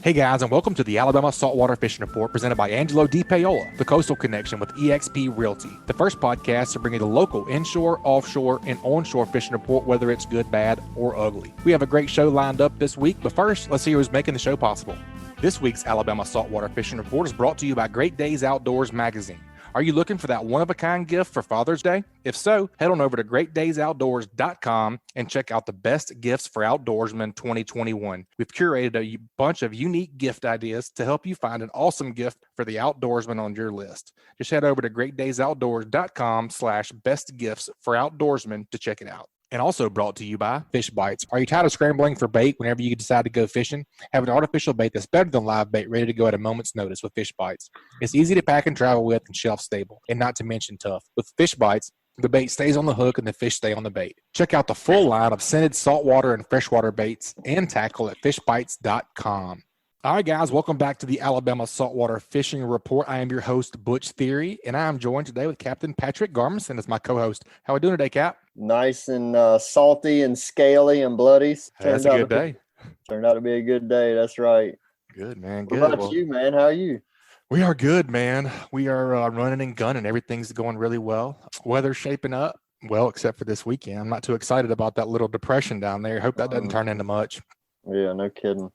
Hey guys, and welcome to the Alabama Saltwater Fishing Report presented by Angelo DePaola, the Coastal Connection with eXp Realty. The first podcast to bring you the local inshore, offshore, and onshore fishing report, whether it's good, bad, or ugly. We have a great show lined up this week, but first, let's see who's making the show possible. This week's Alabama Saltwater Fishing Report is brought to you by Great Days Outdoors magazine. Are you looking for that one-of-a-kind gift for Father's Day? If so, head on over to greatdaysoutdoors.com and check out the best gifts for outdoorsmen 2021. We've curated a bunch of unique gift ideas to help you find an awesome gift for the outdoorsman on your list. Just head over to greatdaysoutdoors.com/best gifts for outdoorsmen to check it out. And also brought to you by Fishbites. Are you tired of scrambling for bait whenever you decide to go fishing? Have an artificial bait that's better than live bait ready to go at a moment's notice with Fishbites. It's easy to pack and travel with and shelf stable, and not to mention tough. With Fishbites, the bait stays on the hook and the fish stay on the bait. Check out the full line of scented saltwater and freshwater baits and tackle at fishbites.com. All right, guys, welcome back to the Alabama Saltwater Fishing Report. I am your host, Butch Theory, and I am joined today with Captain Patric Garmeson as my co-host. How are we doing today, Cap? Nice and salty and scaly and bloody. That's a good day. Turned out to be a good day. That's right. Good, man. Good. What about you, man? How are you? We are good, man. We are running and gunning. Everything's going really well. Weather's shaping up well, except for this weekend. I'm not too excited about that little depression down there. Hope that doesn't turn into much. Yeah, no kidding.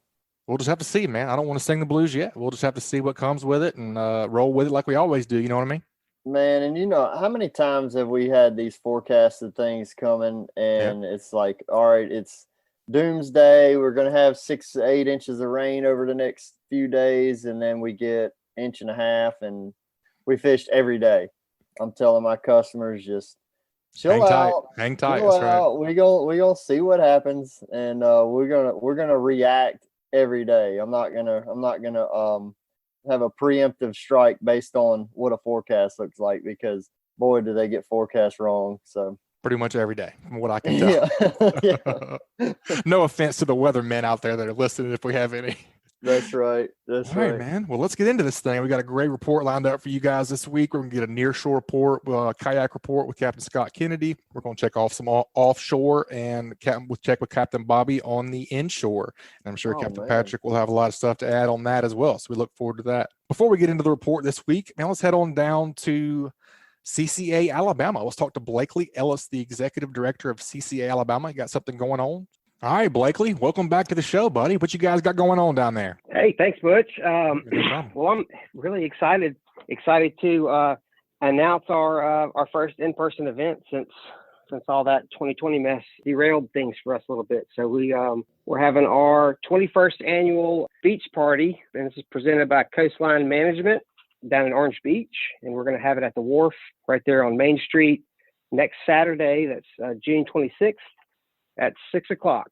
We'll just have to see, man. I don't want to sing the blues yet. We'll just have to see what comes with it and roll with it like we always do. You know what I mean? Man, and you know, how many times have we had these forecasted things coming and It's like, all right, it's doomsday. We're going to have 6 to 8 inches of rain over the next few days. And then we get 1.5 inches and we fished every day. I'm telling my customers, just chill out. Hang tight. Chill That's out. right. We're gonna see what happens, and we're gonna react every day. I'm not gonna have a preemptive strike based on what a forecast looks like, because boy, do they get forecasts wrong. So pretty much every day, from what I can tell. Yeah. No offense to the weathermen out there that are listening, if we have any. That's right. All right, man. Well, let's get into this thing. We got a great report lined up for you guys this week. We're going to get a nearshore report, kayak report with Captain Scott Kennedy. We're going to check off some offshore, and we'll check with Captain Bobby on the inshore. And I'm sure Captain Patric will have a lot of stuff to add on that as well. So we look forward to that. Before we get into the report this week, now let's head on down to CCA Alabama. Let's talk to Blakely Ellis, the executive director of CCA Alabama. You got something going on? All right, Blakely, welcome back to the show, buddy. What you guys got going on down there? Hey, thanks, Butch. Well, I'm really excited to announce our first in-person event since all that 2020 mess derailed things for us a little bit. So we're having our 21st annual beach party, and this is presented by Coastline Management down in Orange Beach, and we're going to have it at the wharf right there on Main Street next Saturday. That's June 26th. At 6:00.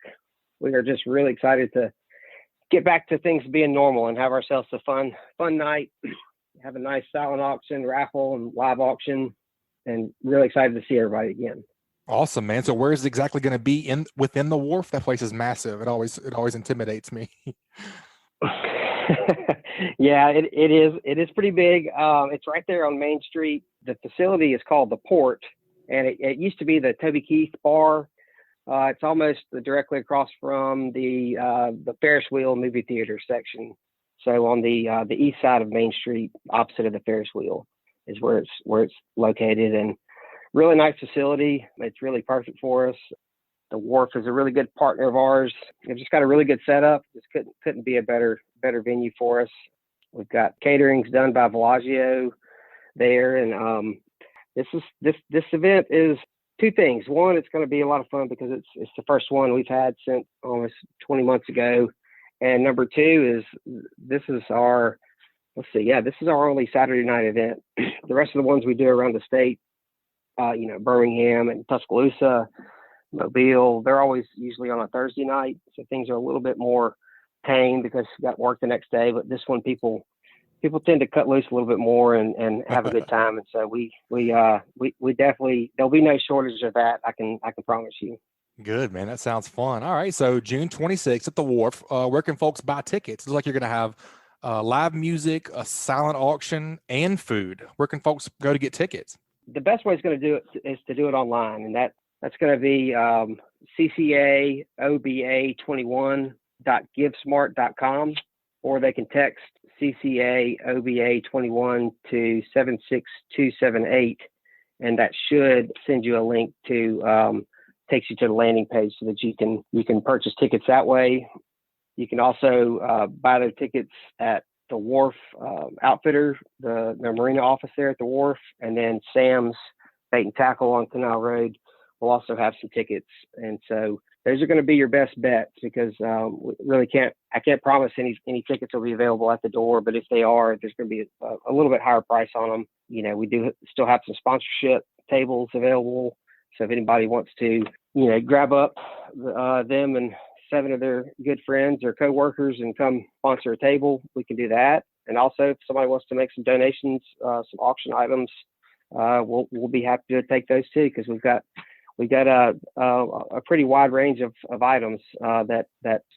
We are just really excited to get back to things being normal and have ourselves a fun night, have a nice silent auction, raffle, and live auction, and really excited to see everybody again. Awesome, man. So where is it exactly going to be within the wharf? That place is massive. It always intimidates me. Yeah, it is pretty big. It's right there on Main Street. The facility is called the Port, and it used to be the Toby Keith Bar. It's almost directly across from the Ferris wheel movie theater section. So on the east side of Main Street, opposite of the Ferris wheel, is where it's located, and really nice facility. It's really perfect for us. The wharf is a really good partner of ours. They've just got a really good setup. Just couldn't be a better venue for us. We've got caterings done by Bellagio there, and this event is two things. One, it's going to be a lot of fun because it's the first one we've had since almost 20 months ago. And number two is this is our only Saturday night event. The rest of the ones we do around the state, Birmingham and Tuscaloosa, Mobile, they're always usually on a Thursday night. So things are a little bit more tame because you got work the next day. But this one, people tend to cut loose a little bit more and have a good time. And so we definitely, there'll be no shortage of that. I can promise you. Good, man. That sounds fun. All right. So June 26th at the wharf, where can folks buy tickets? It's like you're going to have live music, a silent auction, and food. Where can folks go to get tickets? The best way is going to do it is to do it online. And that's going to be CCAOBA21.givesmart.com. or they can text CCA OBA 21 to 76278, and that should send you a link to takes you to the landing page so that you can purchase tickets that way. You can also buy their tickets at the Wharf Outfitter, the marina office there at the Wharf, and then Sam's Bait and Tackle on Canal Road will also have some tickets. And so those are going to be your best bets, because we really I can't promise any tickets will be available at the door, but if they are, there's going to be a little bit higher price on them. You know, we do still have some sponsorship tables available. So if anybody wants to, grab up them and 7 of their good friends or coworkers and come sponsor a table, we can do that. And also, if somebody wants to make some donations, some auction items, we'll be happy to take those too, because we've got a pretty wide range of items that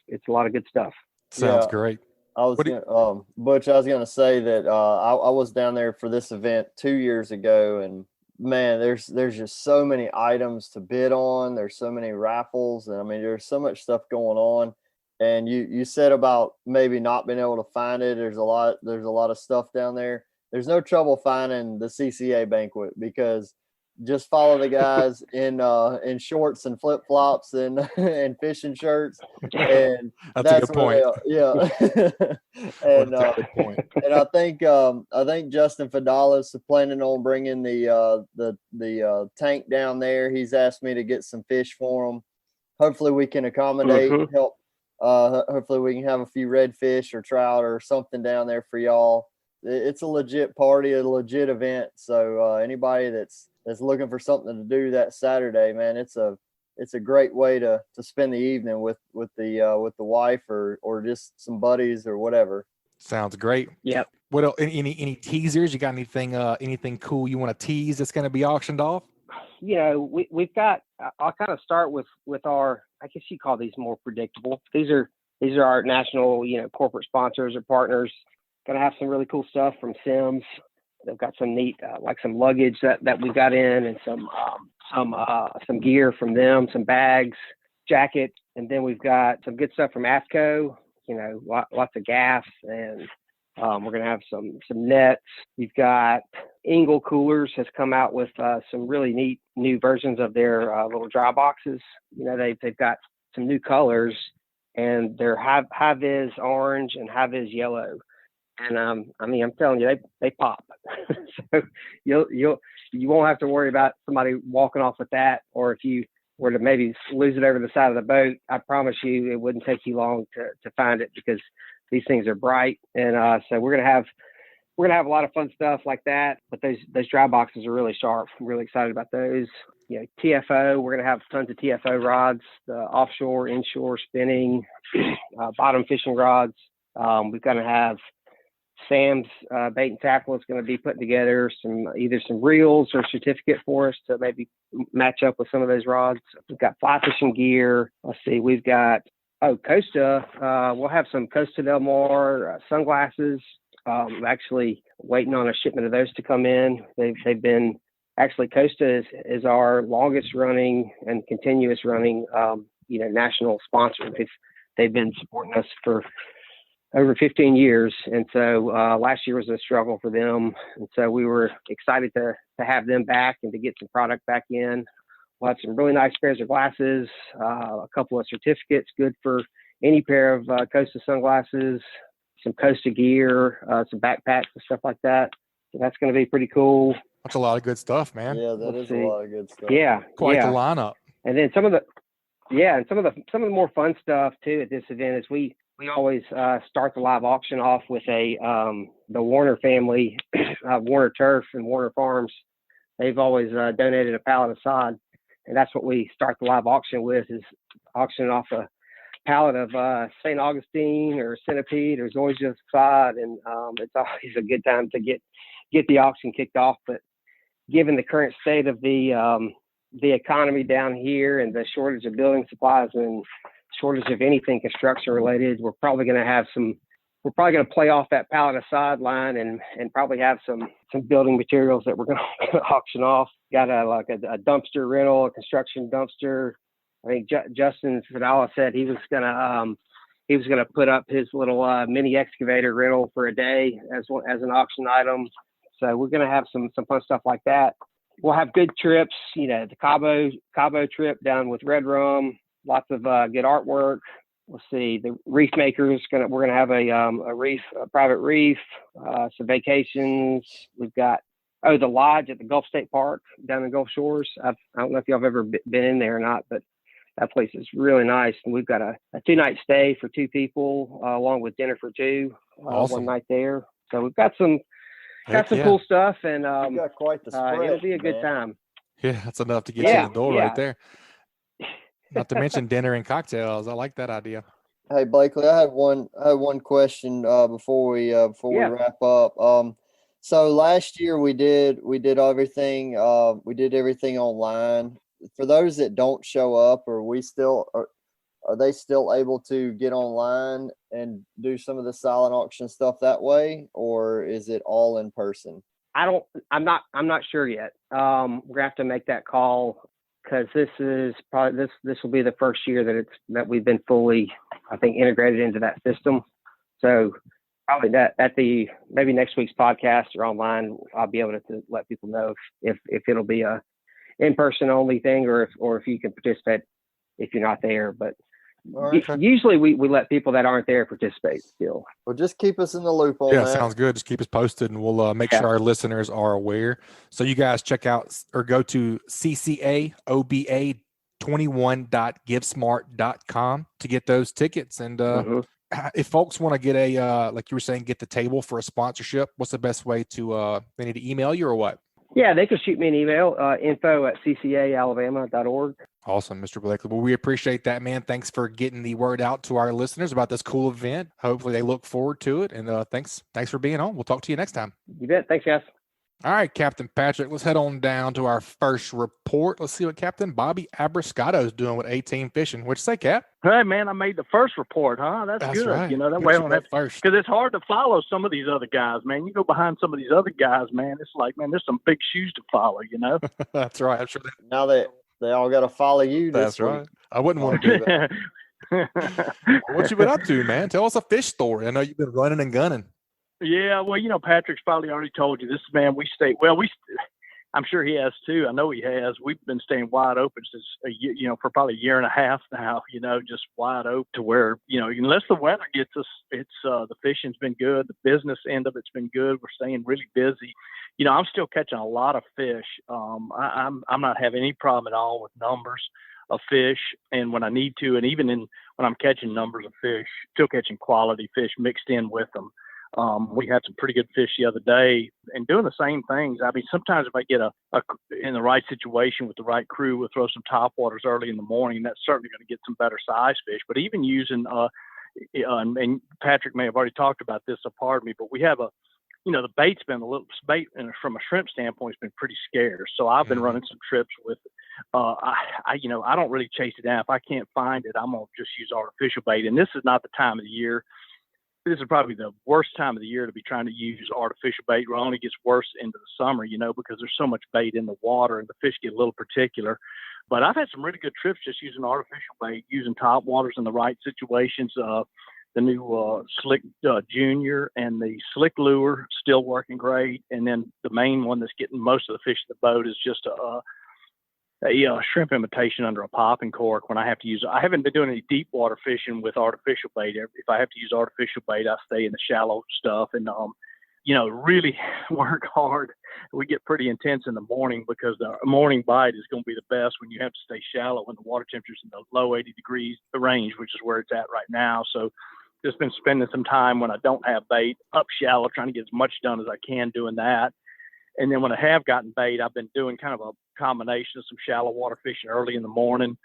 it's a lot of good stuff. Sounds great. Butch, I was gonna say that I was down there for this event 2 years ago, and man, there's just so many items to bid on. There's so many raffles, and I mean, there's so much stuff going on. And you said about maybe not being able to find it. There's a lot of stuff down there. There's no trouble finding the CCA banquet, because just follow the guys in shorts and flip flops and fishing shirts, and that's a good point. Yeah. And and I think Justin Fidalis is planning on bringing the tank down there. He's asked me to get some fish for him. Hopefully we can accommodate and help. Hopefully we can have a few redfish or trout or something down there for y'all. It's a legit party, a legit event. So anybody that's looking for something to do that Saturday, man, it's a great way to spend the evening with the wife or just some buddies or whatever. Sounds great. Yep. What else? Any teasers? You got anything cool you want to tease that's going to be auctioned off? We've got. I'll kind of start with our. I guess you call these more predictable. These are our national, corporate sponsors or partners. Going to have some really cool stuff from Sims. They've got some neat, like some luggage that we got in, and some gear from them, some bags, jacket, and then we've got some good stuff from AFCO. Lots of gas, and we're gonna have some nets. We've got Engel Coolers has come out with some really neat new versions of their little dry boxes. They've got some new colors, and they're high vis orange and high vis yellow. And I'm telling you, they pop. So you won't have to worry about somebody walking off with that, or if you were to maybe lose it over the side of the boat, I promise you it wouldn't take you long to find it, because these things are bright. And so we're gonna have a lot of fun stuff like that. But those dry boxes are really sharp. I'm really excited about those. TFO, we're gonna have tons of TFO rods, the offshore, inshore spinning, bottom fishing rods. We're gonna have Sam's Bait and Tackle is going to be putting together either some reels or certificate for us to maybe match up with some of those rods. We've got fly fishing gear. Let's see, we've got Costa. We'll have some Costa Del Mar sunglasses. I'm actually waiting on a shipment of those to come in. They've been actually, Costa is our longest running and continuous running national sponsor. They've been supporting us for over 15 years. And so last year was a struggle for them. And so we were excited to have them back and to get some product back in. We'll have some really nice pairs of glasses, a couple of certificates, good for any pair of Costa sunglasses, some Costa gear, some backpacks and stuff like that. So that's going to be pretty cool. That's a lot of good stuff, man. Yeah, that is a lot of good stuff. Yeah. Quite the lineup. And then some of the more fun stuff too at this event is we always start the live auction off with the Warner family, Warner Turf and Warner Farms. They've always donated a pallet of sod, and that's what we start the live auction with, is auctioning off a pallet of St. Augustine or Centipede or Zoysia sod, and it's always a good time to get the auction kicked off. But given the current state of the economy down here and the shortage of building supplies and shortage of anything construction related, we're probably going to play off that pallet of sod line and probably have some building materials that we're going to auction off. Got a dumpster rental, a construction dumpster. I think Justin Fidala said he was going to he was going to put up his little mini excavator rental for a day as an auction item. So we're going to have some fun stuff like that. We'll have good trips, the Cabo trip down with Red Rum, lots of good artwork. Let's see, the reef makers we're gonna have a private reef, some vacations. We've got the lodge at the Gulf State Park down in Gulf Shores. I don't know if y'all have ever been in there or not, but that place is really nice. And we've got a 2-night stay for 2 people, along with dinner for 2, awesome. 1 night there. So we've got some cool stuff, and you got quite the spread, it'll be a good time. Yeah, that's enough to get you in the door right there. Not to mention dinner and cocktails. I like that idea. Hey Blakely, I had one question before we wrap up. So last year we did everything online. For those that don't show up, are they still able to get online and do some of the silent auction stuff that way, or is it all in person? I'm not sure yet. We're gonna have to make that call, because this is probably this will be the first year that we've been fully, I think, integrated into that system. So probably that at maybe next week's podcast or online, I'll be able to let people know if it'll be a in-person only thing, or if you can participate if you're not there. But usually we let people that aren't there participate still. Well, just keep us in the loop on that. Yeah, sounds good. Just keep us posted, and we'll make sure our listeners are aware. So you guys check out or go to ccaoba21.givesmart.com to get those tickets. And if folks want to get like you were saying, get the table for a sponsorship, what's the best way to they need to email you or what? Yeah, they can shoot me an email, info@ccaalabama.org. Awesome, Mr. Blakely. Well, we appreciate that, man. Thanks for getting the word out to our listeners about this cool event. Hopefully they look forward to it. And thanks for being on. We'll talk to you next time. You bet. Thanks, guys. All right, Captain Patrick, let's head on down to our first report. Let's see what Captain Bobby Abruscato is doing with 18 Fishing. What'd you say, Cap? Hey, man, I made the first report, huh? That's good. Right. That way I don't have first. Because it's hard to follow some of these other guys, man. You go behind some of these other guys, man, it's like, man, there's some big shoes to follow, That's right. I'm sure now that they all got to follow you. That's right. Week. I wouldn't want to do that. What you been up to, man? Tell us a fish story. I know you've been running and gunning. Yeah, well, Patrick's probably already told you this, man. I'm sure he has too. I know he has. We've been staying wide open since for probably a year and a half now. Just wide open to where unless the weather gets us, it's the fishing's been good. The business end of it's been good. We're staying really busy. I'm still catching a lot of fish. I'm not having any problem at all with numbers of fish, and when I need to, and even when I'm catching numbers of fish, still catching quality fish mixed in with them. We had some pretty good fish the other day, and doing the same things. I mean, sometimes if I get in the right situation with the right crew, we'll throw some top waters early in the morning. That's certainly going to get some better size fish. But even using, and Patrick may have already talked about this, so pardon me, but we have the bait's been and from a shrimp standpoint, it's been pretty scarce. So I've been running some trips with I don't really chase it down. If I can't find it, I'm going to just use artificial bait. And this is not the time of the year. This is probably the worst time of the year to be trying to use artificial bait. It only gets worse into the summer, because there's so much bait in the water and the fish get a little particular. But I've had some really good trips just using artificial bait, using top waters in the right situations. The new Slick Junior and the Slick Lure still working great. And then the main one that's getting most of the fish in the boat is just a shrimp imitation under a popping cork. When I haven't been doing any deep water fishing with artificial bait. If I have to use artificial bait, I stay in the shallow stuff and, really work hard. We get pretty intense in the morning because the morning bite is going to be the best when you have to stay shallow when the water temperature's in the low 80 degrees range, which is where it's at right now. So just been spending some time when I don't have bait up shallow, trying to get as much done as I can doing that. And then when I have gotten bait, I've been doing kind of a combination of some shallow water fishing early in the morning,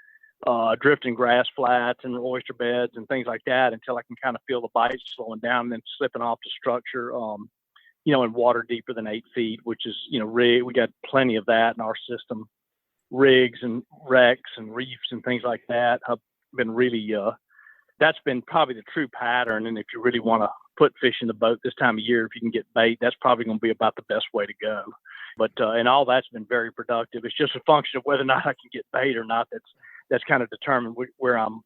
drifting grass flats and oyster beds and things like that until I can kind of feel the bite slowing down and then slipping off the structure, in water deeper than 8 feet, which is, rig. We got plenty of that in our system, rigs and wrecks and reefs and things like that. I've been really, that's been probably the true pattern. And if you really want to put fish in the boat this time of year, if you can get bait, that's probably going to be about the best way to go. But and all that's been very productive. It's just a function of whether or not I can get bait or not. That's kind of determined where I'm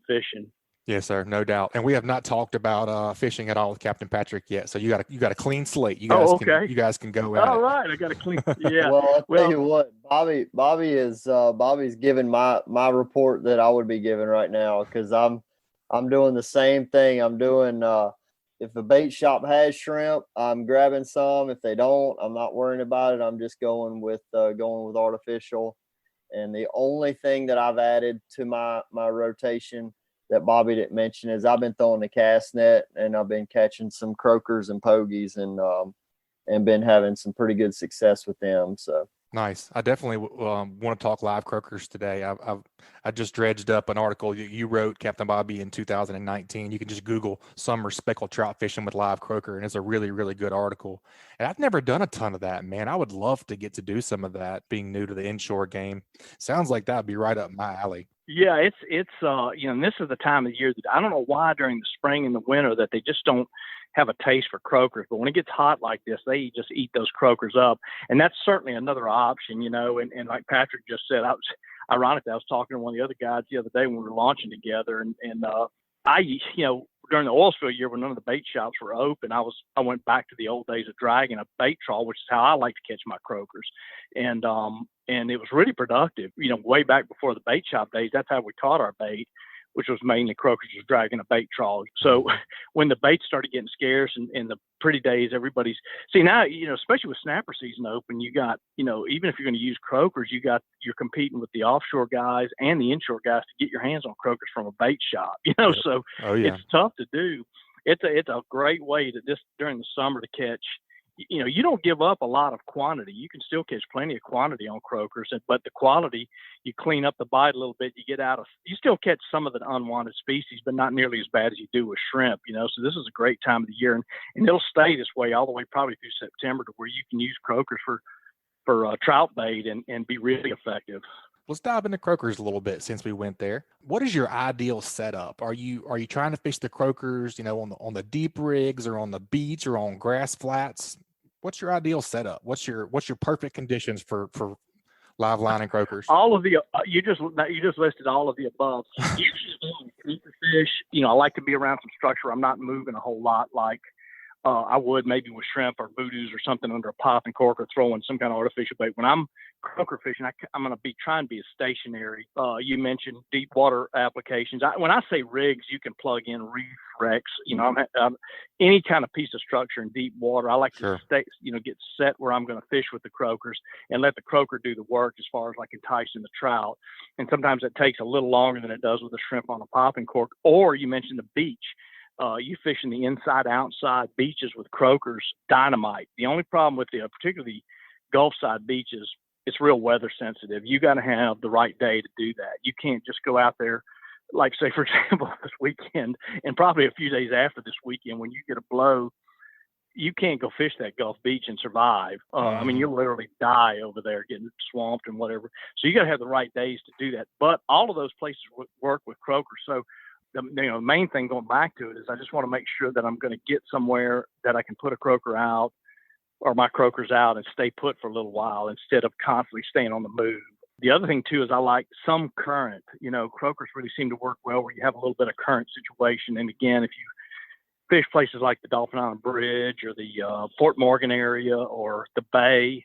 fishing. Yes, sir, no doubt. And we have not talked about fishing at all with Captain Patrick yet. So you got a clean slate. You guys can go at All it. right, I got a clean. Yeah. Well, I'll tell you what, Bobby's giving my report that I would be giving right now, because I'm doing the same thing. I'm doing if the bait shop has shrimp, I'm grabbing some. If they don't, I'm not worrying about it. I'm just going with artificial. And the only thing that I've added to my rotation that Bobby didn't mention is I've been throwing the cast net, and I've been catching some croakers and pogies, and been having some pretty good success with them. So Nice. I definitely want to talk live croakers today. I just dredged up an article you wrote, Captain Bobby, in 2019. You can just Google summer speckled trout fishing with live croaker, and it's a really, really good article. And I've never done a ton of that, man. I would love to get to do some of that, being new to the inshore game. Sounds like that would be right up my alley. Yeah, it's and this is the time of the year that I don't know why during the spring and the winter that they just don't have a taste for croakers, but when it gets hot like this, they just eat those croakers up. And that's certainly another option, and like Patrick just said, I was talking to one of the other guys the other day when we were launching together, and I during the oil spill year when none of the bait shops were open, I went back to the old days of dragging a bait trawl, which is how I like to catch my croakers. And it was really productive, way back before the bait shop days. That's how we caught our bait, which was mainly croakers, was dragging a bait trawl. So when the bait started getting scarce and the pretty days, everybody's now, especially with snapper season open, you got, even if you're going to use croakers, you're competing with the offshore guys and the inshore guys to get your hands on croakers from a bait shop, so it's tough to do. It's a great way to just during the summer to catch. You don't give up a lot of quantity. You can still catch plenty of quantity on croakers, but the quality, you clean up the bite a little bit, you still catch some of the unwanted species, but not nearly as bad as you do with shrimp, so this is a great time of the year, and it'll stay this way all the way probably through September, to where you can use croakers for trout bait and be really effective. Let's dive into croakers a little bit since we went there. What is your ideal setup? Are you trying to fish the croakers, on the deep rigs or on the beach or on grass flats? What's your ideal setup? What's your perfect conditions for live line and croakers? All of the you just listed all of the above. Fish, I like to be around some structure. I'm not moving a whole lot like I would maybe with shrimp or boodoos or something under a pop and cork, or throwing some kind of artificial bait. When I'm croaker fishing, I'm going to be trying to be as stationary. You mentioned deep water applications. When I say rigs, you can plug in reef wrecks. I'm any kind of piece of structure in deep water. I like to stay, get set where I'm going to fish with the croakers and let the croaker do the work as far as like enticing the trout. And sometimes it takes a little longer than it does with a shrimp on a popping cork. Or you mentioned the beach. You fishing the inside, outside beaches with croakers, dynamite. The only problem with particularly Gulf side beaches, it's real weather sensitive. You got to have the right day to do that. You can't just go out there, like say, for example, this weekend and probably a few days after this weekend, when you get a blow, you can't go fish that Gulf beach and survive. You'll literally die over there getting swamped and whatever. So you got to have the right days to do that. But all of those places work with croakers. So the main thing going back to it is I just want to make sure that I'm going to get somewhere that I can put a croaker out or my croakers out and stay put for a little while instead of constantly staying on the move. The other thing too is I like some current. Croakers really seem to work well where you have a little bit of current situation. And again, if you fish places like the Dolphin Island Bridge or the Fort Morgan area or the Bay,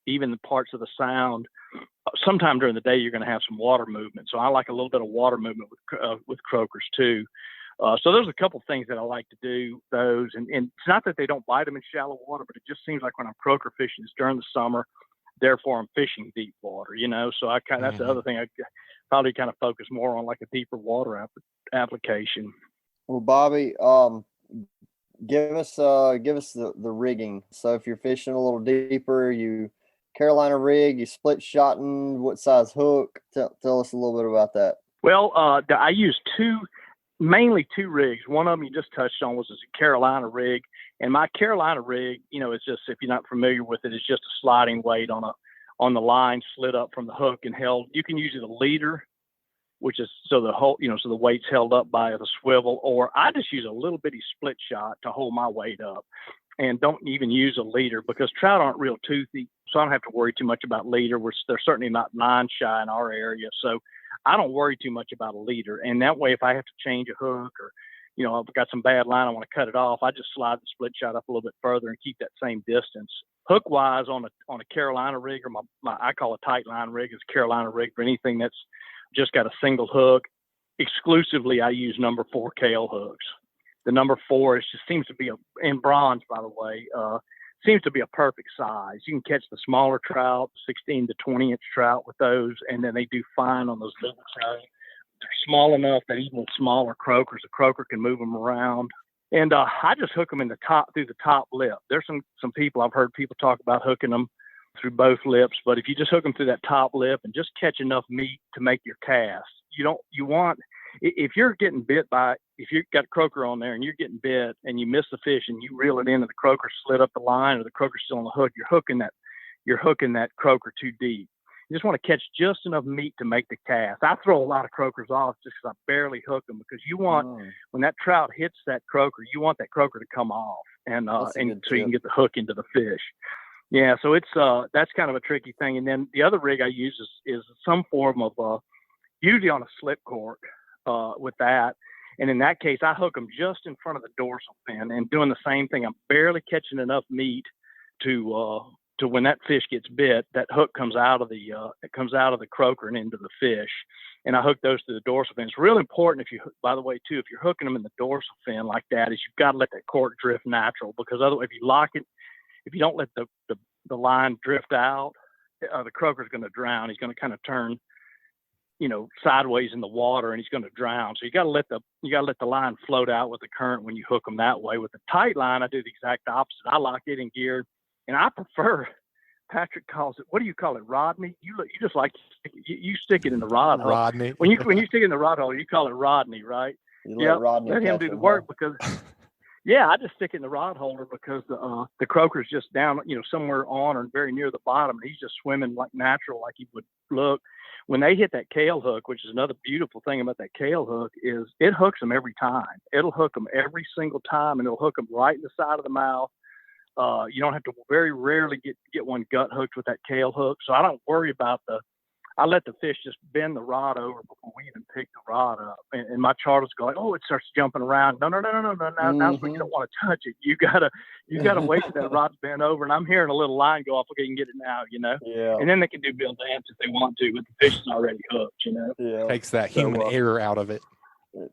even the parts of the Sound, sometime during the day you're going to have some water movement. So I like a little bit of water movement with croakers too. So there's a couple things that I like to do those, and it's not that they don't bite them in shallow water, but it just seems like when I'm croaker fishing, it's during the summer. Therefore, I'm fishing deep water. So that's the other thing. I probably kind of focus more on, like a deeper water application. Well, Bobby, give us the rigging. So if you're fishing a little deeper, you Carolina rig, you split shotting, what size hook? Tell us a little bit about that. Well, I use mainly two rigs. One of them you just touched on was a Carolina rig. And my Carolina rig, it's just, if you're not familiar with it, it's just a sliding weight on the line slid up from the hook and held. You can use it a leader, which is so the weight's held up by the swivel, or I just use a little bitty split shot to hold my weight up, and don't even use a leader because trout aren't real toothy. So I don't have to worry too much about leader. They're certainly not line shy in our area. So I don't worry too much about a leader. And that way, if I have to change a hook or, I've got some bad line, I want to cut it off, I just slide the split shot up a little bit further and keep that same distance. Hook wise on a Carolina rig, or my I call a tight line rig, is Carolina rig for anything that's just got a single hook. Exclusively, I use number 4 Kale hooks. The number 4 just seems to be in bronze, by the way, seems to be a perfect size. You can catch the smaller trout, 16 to 20 inch trout with those, and then they do fine on those bigger trout. They're small enough that even with smaller croakers, a croaker can move them around. And I just hook them through the top lip. There's some people, I've heard people talk about hooking them through both lips, but if you just hook them through that top lip and just catch enough meat to make your cast, if you're getting bit if you've got a croaker on there and you're getting bit and you miss the fish and you reel it in and the croaker slid up the line or the croaker's still on the hook, you're hooking that croaker too deep. You just want to catch just enough meat to make the cast. I throw a lot of croakers off just because I barely hook them, because you want, when that trout hits that croaker, you want that croaker to come off and so you can get the hook into the fish. Yeah, so it's that's kind of a tricky thing. And then the other rig I use is some form of usually on a slip cork with that. And in that case, I hook them just in front of the dorsal fin and doing the same thing. I'm barely catching enough meat to when that fish gets bit, that hook comes out of the croaker and into the fish. And I hook those to the dorsal fin. It's really important by the way, too, if you're hooking them in the dorsal fin like that, is you've got to let that cork drift natural, because otherwise, if you lock it, if you don't let the line drift out, the croaker's going to drown. He's going to kind of turn, sideways in the water, and he's going to drown. So you got to let the line float out with the current when you hook them that way. With the tight line, I do the exact opposite. I lock it in gear, and I prefer. Patrick calls it. What do you call it, Rodney? You just like you stick it in the rod hole. Rodney. When you stick it in the rod hole, you call it Rodney, right? Yeah. Let him do the work because. Yeah, I just stick it in the rod holder because the croaker's just down, somewhere on or very near the bottom. And he's just swimming like natural, like he would look. When they hit that Kale hook, which is another beautiful thing about that Kale hook, is it hooks them every time. It'll hook them every single time, and it'll hook them right in the side of the mouth. You don't have to very rarely get one gut hooked with that Kale hook. So I don't worry about I let the fish just bend the rod over before we even pick the rod up. And my charters go like, oh, it starts jumping around. No. That's when you don't want to touch it. You gotta wait till that rod's bent over. And I'm hearing a little line go off. Okay, you can get it now, Yeah. And then they can do bill dance if they want to, but the fish is already hooked, Yeah. Takes that human error out of it.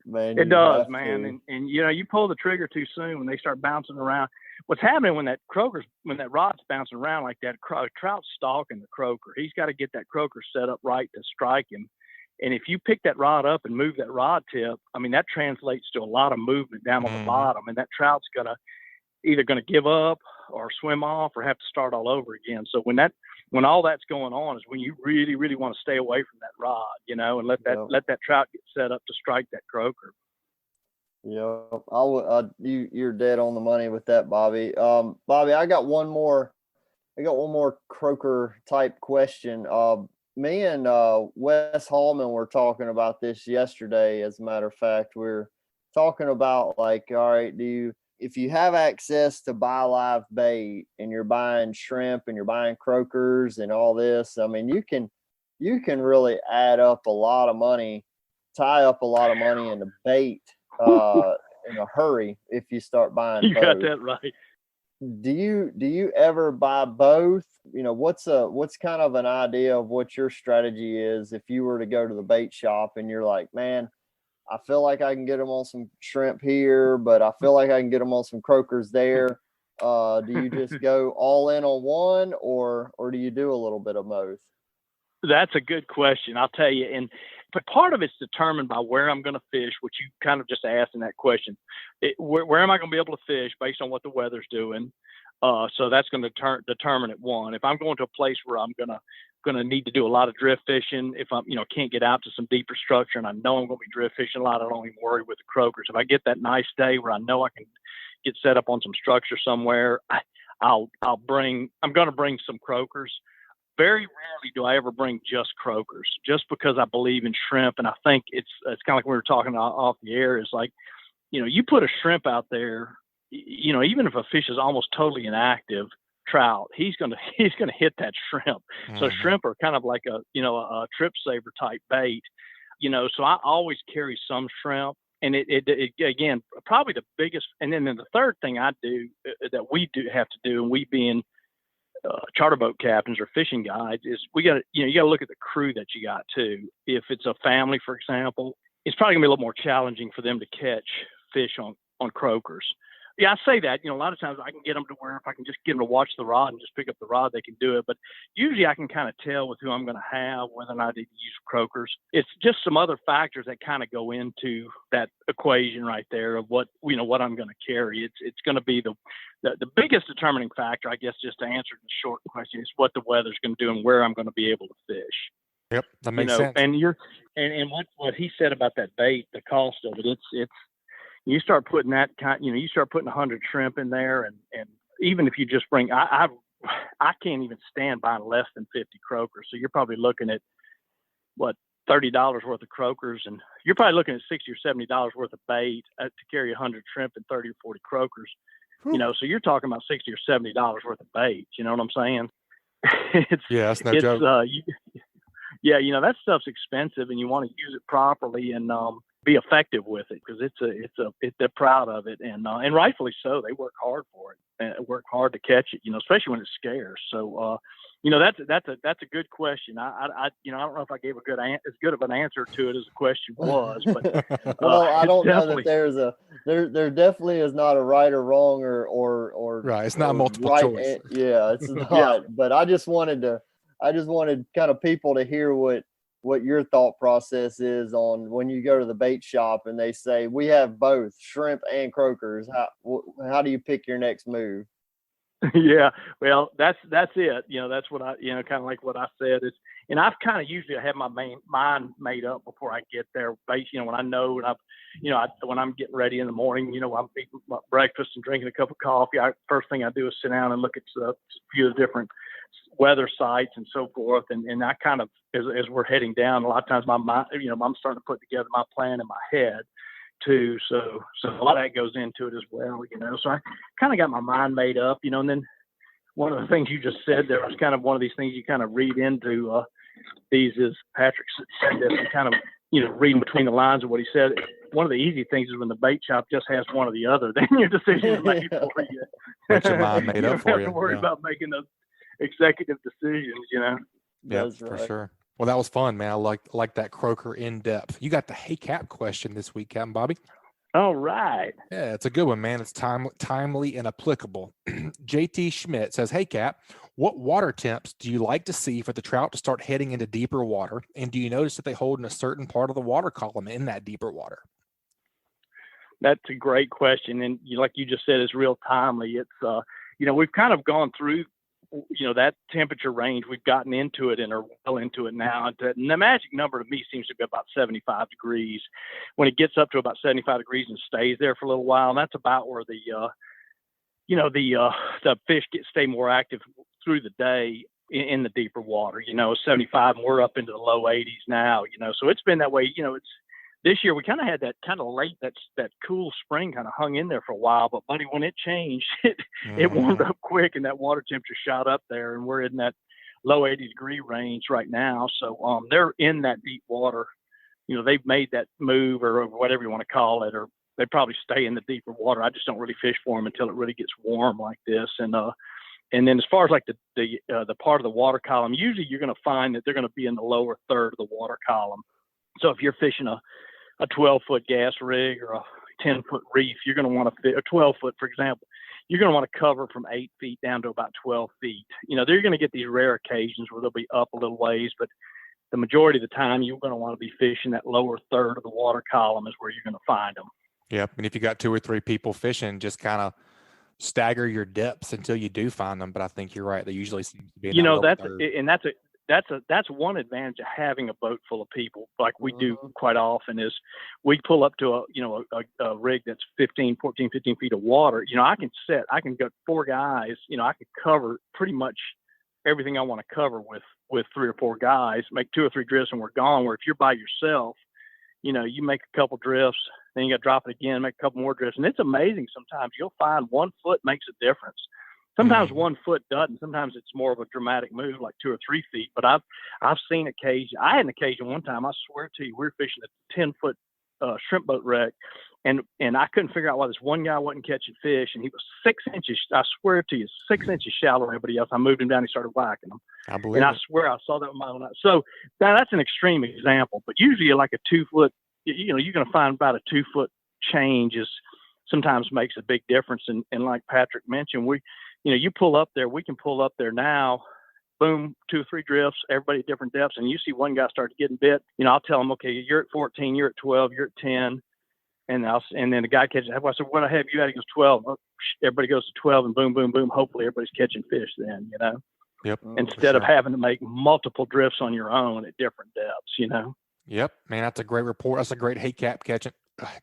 Man, it does, man. And you pull the trigger too soon when they start bouncing around. What's happening when that rod's bouncing around like that, trout's stalking the croaker. He's got to get that croaker set up right to strike him. And if you pick that rod up and move that rod tip, that translates to a lot of movement down on the bottom, and that trout's either going to give up or swim off or have to start all over again. So when all that's going on is when you really, really want to stay away from that rod, and let that trout get set up to strike that croaker. Yeah, you're dead on the money with that, Bobby. Bobby, I got one more croaker type question. Me and Wes Hallman were talking about this yesterday. As a matter of fact, we're talking about all right, if you have access to buy live bait and you're buying shrimp and you're buying croakers and all this, you can really tie up a lot of money into bait in a hurry if you start buying you both. Got that right. Do you ever buy both? What's kind of an idea of what your strategy is if you were to go to the bait shop and you're like, man, I feel like I can get them on some shrimp here, but I feel like I can get them on some croakers there. Do you just go all in on one, or do you do a little bit of both? That's a good question. I'll tell you. But part of it's determined by where I'm going to fish, which you kind of just asked in that question. Where am I going to be able to fish based on what the weather's doing? So that's going to determine it. One, if I'm going to a place where I'm going to need to do a lot of drift fishing, if I'm can't get out to some deeper structure and I know I'm going to be drift fishing a lot, I don't even worry with the croakers. If I get that nice day where I know I can get set up on some structure somewhere, I'm going to bring some croakers. Very rarely do I ever bring just croakers, just because I believe in shrimp. And I think it's kind of like we were talking off the air, is like, you put a shrimp out there, even if a fish is almost totally inactive, trout, he's going to hit that shrimp. So shrimp are kind of like a trip saver type bait. so I always carry some shrimp. And it again, probably the biggest, and then the third thing I do that we do have to do, and we being charter boat captains or fishing guides, is you got to look at the crew that you got too. If it's a family, for example, it's probably gonna be a little more challenging for them to catch fish on croakers. Yeah, I say that, a lot of times I can get them to where if I can just get them to watch the rod and just pick up the rod, they can do it. But usually I can kind of tell with who I'm going to have whether or not I need to use croakers. It's just some other factors that kind of go into that equation right there of what I'm going to carry. It's going to be the biggest determining factor, I guess, just to answer the short question, is what the weather's going to do and where I'm going to be able to fish. Yep, that makes sense. And what he said about that bait, the cost of it, it's you start putting you start putting 100 shrimp in there, and even if you just bring, I can't even stand buying less than 50 croakers. So you're probably looking at what, $30 worth of croakers, and you're probably looking at $60 or $70 worth of bait to carry 100 shrimp and 30 or 40 croakers. Whew. So you're talking about $60 or $70 worth of bait. You know what I'm saying? That's no joke. That stuff's expensive, and you want to use it properly and be effective with it, because they're proud of it, and rightfully so. They work hard for it and work hard to catch it, especially when it's scarce. So that's a good question. I don't know if I gave as good of an answer to it as the question was, but well, I don't know that there definitely is not a right or wrong or right. It's not multiple right, choice. It's not. But I just wanted kind of people to hear what your thought process is on when you go to the bait shop and they say, we have both shrimp and croakers. How do you pick your next move? Yeah, well, that's it. That's what I, kind of like what I said is, and I've kind of usually have my mind made up before I get there. When I know, and when I'm getting ready in the morning, I'm eating my breakfast and drinking a cup of coffee. First thing I do is sit down and look at a few of the different weather sites and so forth, and I kind of, as we're heading down, a lot of times my mind, I'm starting to put together my plan in my head too, so a lot of that goes into it as well, so I kind of got my mind made up, and then one of the things you just said there was kind of one of these things you kind of read into these, is Patrick said this, and kind of reading between the lines of what he said. One of the easy things is when the bait shop just has one or the other, then your decision is made for you. Get your mind made up for you. You don't have to worry about making those executive decisions, Yeah, right. For sure. Well, that was fun, man. I like that croaker in depth. You got the Hey Cap question this week, Captain Bobby. All right. Yeah, it's a good one, man. It's timely and applicable. JT Schmidt says, hey, Cap, what water temps do you like to see for the trout to start heading into deeper water? And do you notice that they hold in a certain part of the water column in that deeper water? That's a great question. And like you just said, it's real timely. It's, we've kind of gone through that temperature range. We've gotten into it and are well into it now. And the magic number to me seems to be about 75 degrees. When it gets up to about 75 degrees and stays there for a little while, and that's about where the fish stay more active through the day in the deeper water. 75, and we're up into the low 80s now. So it's been that way. It's this year we kind of had that kind of late, that cool spring kind of hung in there for a while, but buddy, when it changed, it warmed up quick and that water temperature shot up there, and we're in that low 80 degree range right now. So they're in that deep water. They've made that move, or whatever you want to call it, or they probably stay in the deeper water. I just don't really fish for them until it really gets warm like this. And then as far as like the part of the water column, usually you're going to find that they're going to be in the lower third of the water column. So if you're fishing a 12-foot gas rig or a 10-foot reef, you're going to want to fit a 12-foot, for example. You're going to want to cover from 8 feet down to about 12 feet. They're going to get these rare occasions where they'll be up a little ways, but the majority of the time you're going to want to be fishing that lower third of the water column is where you're going to find them. Yep. And if you got 2 or 3 people fishing, just kind of stagger your depths until you do find them. But I think you're right. They usually seem to be in that's one advantage of having a boat full of people like we do quite often, is we pull up to a rig that's 15 feet of water. I can go 4 guys, I can cover pretty much everything I want to cover with 3 or 4 guys, make 2 or 3 drifts and we're gone. Where if you're by yourself, you make a couple drifts, then you got to drop it again, make a couple more drifts. And it's amazing. Sometimes you'll find 1 foot makes a difference. Sometimes 1 foot doesn't. Sometimes it's more of a dramatic move, like 2 or 3 feet. But I've seen occasion. I had an occasion one time. I swear to you, we were fishing a 10-foot shrimp boat wreck, and I couldn't figure out why this one guy wasn't catching fish, and he was 6 inches. I swear to you, 6 inches shallower than everybody else. I moved him down. He started whacking them. I believe. And I it. swear I saw that with my own eyes. So that's an extreme example. But usually, like a 2 foot, you're going to find about a 2 foot change is sometimes makes a big difference. And like Patric mentioned, you pull up there. We can pull up there now. Boom, 2 or 3 drifts, everybody at different depths, and you see one guy start getting bit. I'll tell him, okay, you're at 14, you're at 12, you're at 10, and then the guy catches. I said, what I have you at? He goes 12. Oh, everybody goes to 12, and boom, boom, boom. Hopefully, everybody's catching fish then. Yep. Instead of having to make multiple drifts on your own at different depths. Yep, man, that's a great report. That's a great hay cap catching.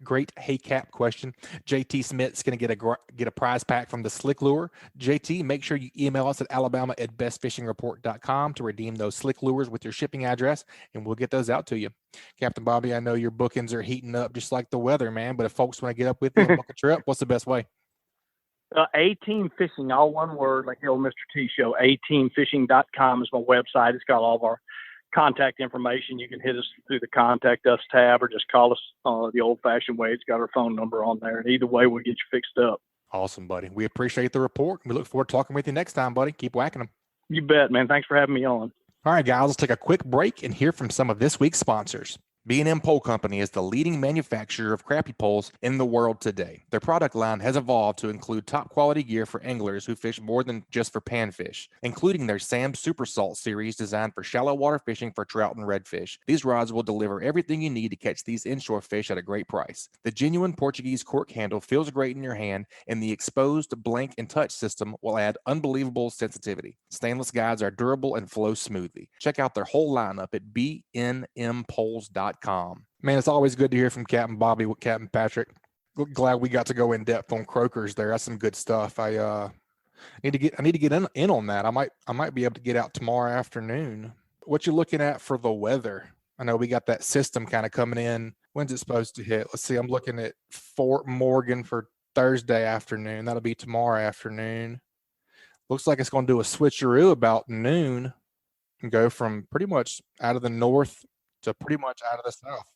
Great hay cap question. JT Smith's going to get a prize pack from the Slick Lure. JT, make sure you email us at alabama@bestfishingreport.com to redeem those Slick Lures with your shipping address, and we'll get those out to you. Captain Bobby, I know your bookings are heating up just like the weather, man, but if folks want to get up with you and book a trip, what's the best way? A-Team Fishing, all one word, like the old Mr. T show. ateamfishing.com is my website. It's got all of our contact information. You can hit us through the contact us tab or just call us the old fashioned way. It's got our phone number on there. And either way, we'll get you fixed up. Awesome, buddy. We appreciate the report. We look forward to talking with you next time, buddy. Keep whacking them. You bet, man. Thanks for having me on. All right, guys, let's take a quick break and hear from some of this week's sponsors. B&M Pole Company is the leading manufacturer of crappie poles in the world today. Their product line has evolved to include top quality gear for anglers who fish more than just for panfish, including their Sam Super Salt series designed for shallow water fishing for trout and redfish. These rods will deliver everything you need to catch these inshore fish at a great price. The genuine Portuguese cork handle feels great in your hand, and the exposed blank and touch system will add unbelievable sensitivity. Stainless guides are durable and flow smoothly. Check out their whole lineup at bnmpoles.com. Man, it's always good to hear from Captain Bobby with Captain Patric. Glad we got to go in depth on croakers there. That's some good stuff. I need to get in on that. I might be able to get out tomorrow afternoon. What you looking at for the weather? I know we got that system kind of coming in. When's it supposed to hit? Let's see. I'm looking at Fort Morgan for Thursday afternoon. That'll be tomorrow afternoon. Looks like it's going to do a switcheroo about noon and go from pretty much out of the north to pretty much out of the south.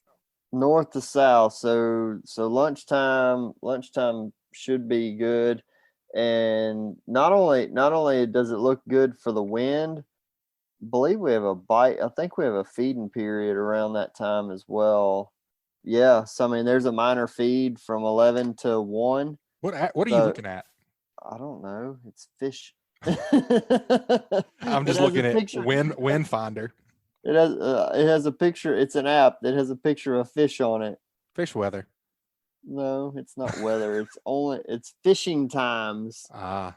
North to south. So lunchtime should be good. And not only does it look good for the wind, I believe we have a bite. I think we have a feeding period around that time as well. Yeah. So, I mean, there's a minor feed from 11 to 1. What are you looking at? I don't know. It's fish. I'm just looking at wind finder. It has a picture. It's an app that has a picture of fish on it. Fish weather. No, it's not weather. It's fishing times.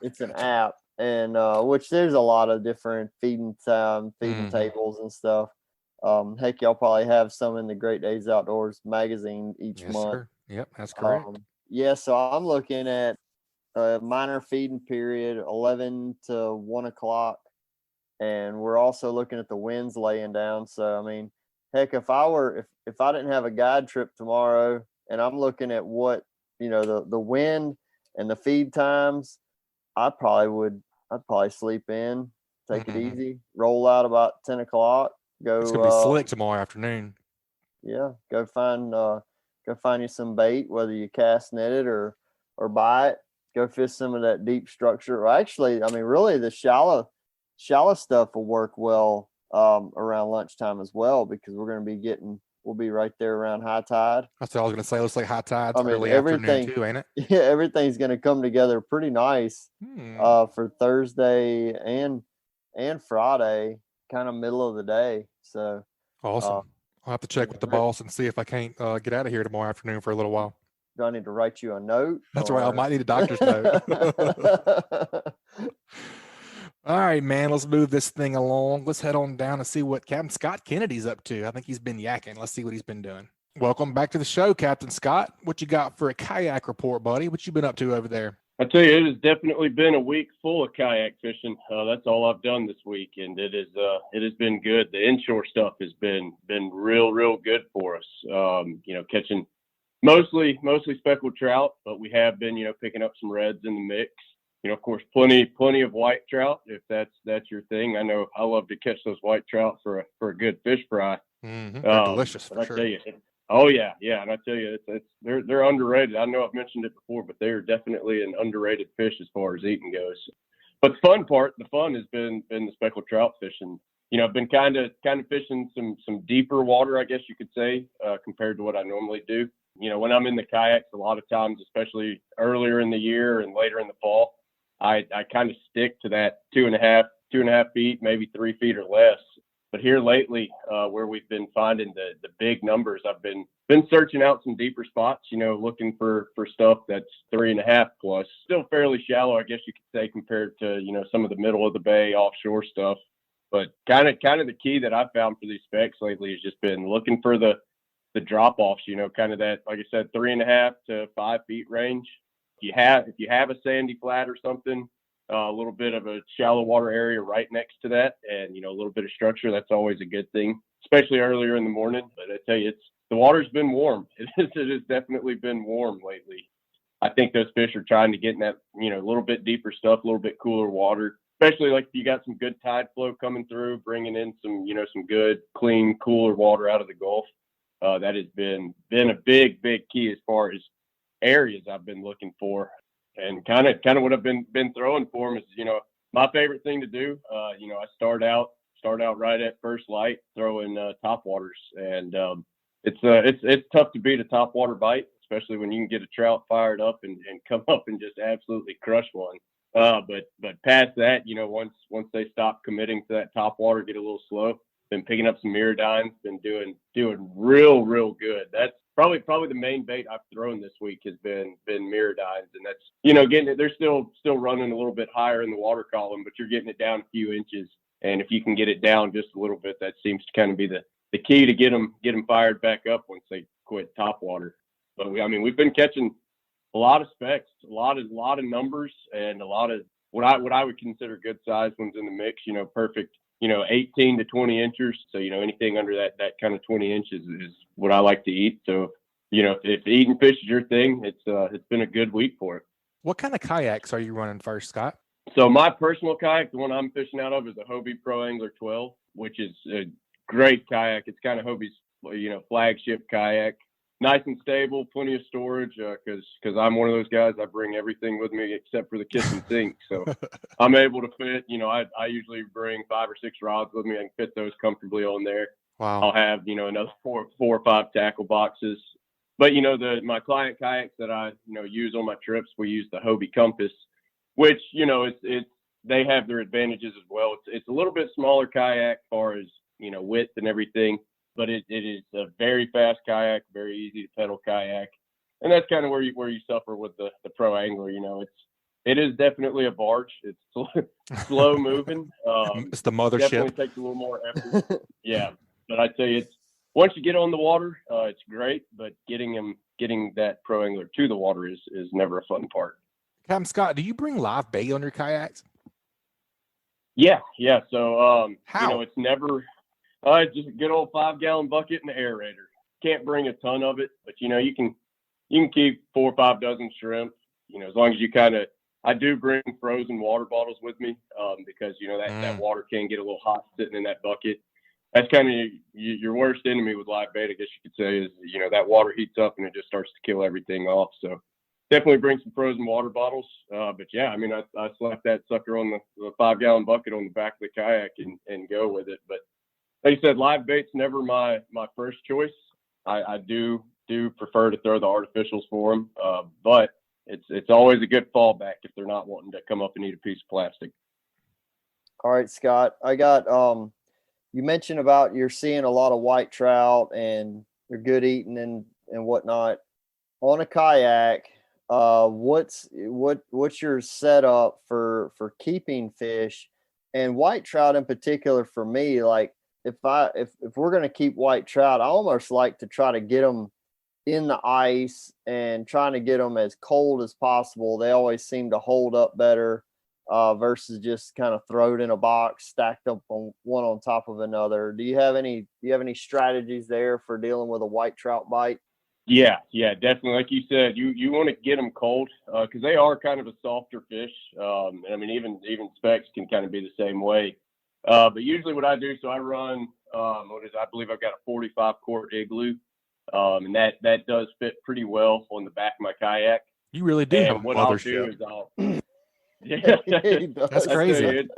It's an app, and which there's a lot of different feeding tables and stuff. Heck, y'all probably have some in the Great Days Outdoors magazine each month. Sir. Yep, that's correct. So I'm looking at a minor feeding period, 11 to 1 o'clock. And we're also looking at the winds laying down. So, I mean, heck, if I didn't have a guide trip tomorrow and I'm looking at what, the wind and the feed times, I'd probably sleep in, take it easy, roll out about 10 o'clock, go. It's going to be slick tomorrow afternoon. Yeah. Go find you some bait, whether you cast net it or buy it, go fish some of that deep structure. Or actually, I mean, really the shallow stuff will work well around lunchtime as well, because we'll be right there around high tide. That's what I was going to say. Looks like high tide's early everything, afternoon too, ain't it? Yeah, everything's going to come together pretty nice for Thursday and Friday, kind of middle of the day. So awesome. I'll have to check with the boss and see if I can't get out of here tomorrow afternoon for a little while. Do I need to write you a note? That's right. I might need a doctor's note. All right, man, let's move this thing along. Let's head on down and see what Captain Scott Kennedy's up to. I think he's been yakking. Let's see what he's been doing. Welcome back to the show, Captain Scott. What you got for a kayak report, buddy? What you been up to over there? I tell you, it has definitely been a week full of kayak fishing. That's all I've done this week, and it has been good. The inshore stuff has been real good for us. Catching mostly speckled trout, but we have been picking up some reds in the mix. of course, plenty of white trout if that's your thing. I know I love to catch those white trout for a good fish fry. Mm-hmm. They're delicious but for I sure. tell you, oh yeah, and I tell you, they're underrated. I know I've mentioned it before, but they are definitely an underrated fish as far as eating goes. But the fun has been the speckled trout fishing. I've been kind of fishing some deeper water, I guess you could say, compared to what I normally do. When I'm in the kayaks, a lot of times, especially earlier in the year and later in the fall, I kind of stick to that 2.5 feet, maybe 3 feet or less. But here lately, where we've been finding the big numbers, I've been searching out some deeper spots, looking for stuff that's 3.5 plus. Still fairly shallow, I guess you could say, compared to, some of the middle of the bay offshore stuff. But kind of the key that I've found for these specs lately has just been looking for the drop offs, kind of that, like I said, 3.5 to 5 feet range. If you have a sandy flat or something, a little bit of a shallow water area right next to that, and a little bit of structure, that's always a good thing, especially earlier in the morning. But I tell you, the water's been warm. It has definitely been warm lately. I think those fish are trying to get in that a little bit deeper stuff, a little bit cooler water, especially like if you got some good tide flow coming through, bringing in some some good clean cooler water out of the Gulf. That has been a big key as far as areas I've been looking for. And kind of what I've been throwing for them is, my favorite thing to do. I start out right at first light throwing topwaters, and it's tough to beat a topwater bite, especially when you can get a trout fired up and come up and just absolutely crush one. But past that, once they stop committing to that topwater, get a little slow. Been picking up some iridimes, been doing real good. That's probably the main bait I've thrown this week has been miridimes, and that's getting it. They're still running a little bit higher in the water column, but you're getting it down a few inches, and if you can get it down just a little bit, that seems to kind of be the key to get them fired back up once they quit topwater. But we've been catching a lot of specs, a lot of numbers, and a lot of what I would consider good sized ones in the mix. Perfect. 18 to 20 inches. So, anything under that kind of 20 inches is what I like to eat. So, if eating fish is your thing, it's been a good week for it. What kind of kayaks are you running first, Scott? So my personal kayak, the one I'm fishing out of, is a Hobie Pro Angler 12, which is a great kayak. It's kind of Hobie's, flagship kayak. Nice and stable, plenty of storage, because I'm one of those guys. I bring everything with me except for the kitchen sink. So I'm able to fit, I usually bring 5 or 6 rods with me. I can fit those comfortably on there. Wow. I'll have, another 4 or 5 tackle boxes. But, my client kayaks that I, use on my trips, we use the Hobie Compass, which, they have their advantages as well. It's a little bit smaller kayak as far as, width and everything. But it is a very fast kayak, very easy to pedal kayak, and that's kind of where you suffer with the Pro Angler. It is definitely a barge. It's slow moving. It's the mothership. Definitely takes a little more effort. Yeah, but I tell you, once you get on the water, it's great. But getting that Pro Angler to the water is never a fun part. Scott, do you bring live bait on your kayaks? Yeah. So how? It's never. Just a good old 5-gallon bucket and the aerator. Can't bring a ton of it, but you can keep 4 or 5 dozen shrimp. As long as you I do bring frozen water bottles with me, because that water can get a little hot sitting in that bucket. That's kind of your worst enemy with live bait, I guess you could say, is that water heats up and it just starts to kill everything off. So definitely bring some frozen water bottles. But yeah, I slap that sucker on the 5-gallon bucket on the back of the kayak and go with it. But like I said, live bait's never my first choice. I do prefer to throw the artificials for them, but it's always a good fallback if they're not wanting to come up and eat a piece of plastic. All right, Scott, I got you mentioned about you're seeing a lot of white trout and they're good eating and whatnot on a kayak. What's your setup for keeping fish and white trout in particular? For me, like, if we're going to keep white trout, I almost like to try to get them in the ice and trying to get them as cold as possible. They always seem to hold up better versus just kind of throw it in a box, stacked up on one on top of another. Do you have any strategies there for dealing with a white trout bite? Yeah, definitely. Like you said, you want to get them cold because they are kind of a softer fish. And I mean, even specs can kind of be the same way. But usually what I do, so I run, I believe I've got a 45 quart igloo. And that does fit pretty well on the back of my kayak. You really do have a what I'll mothership. do is yeah, That's I tell crazy. you,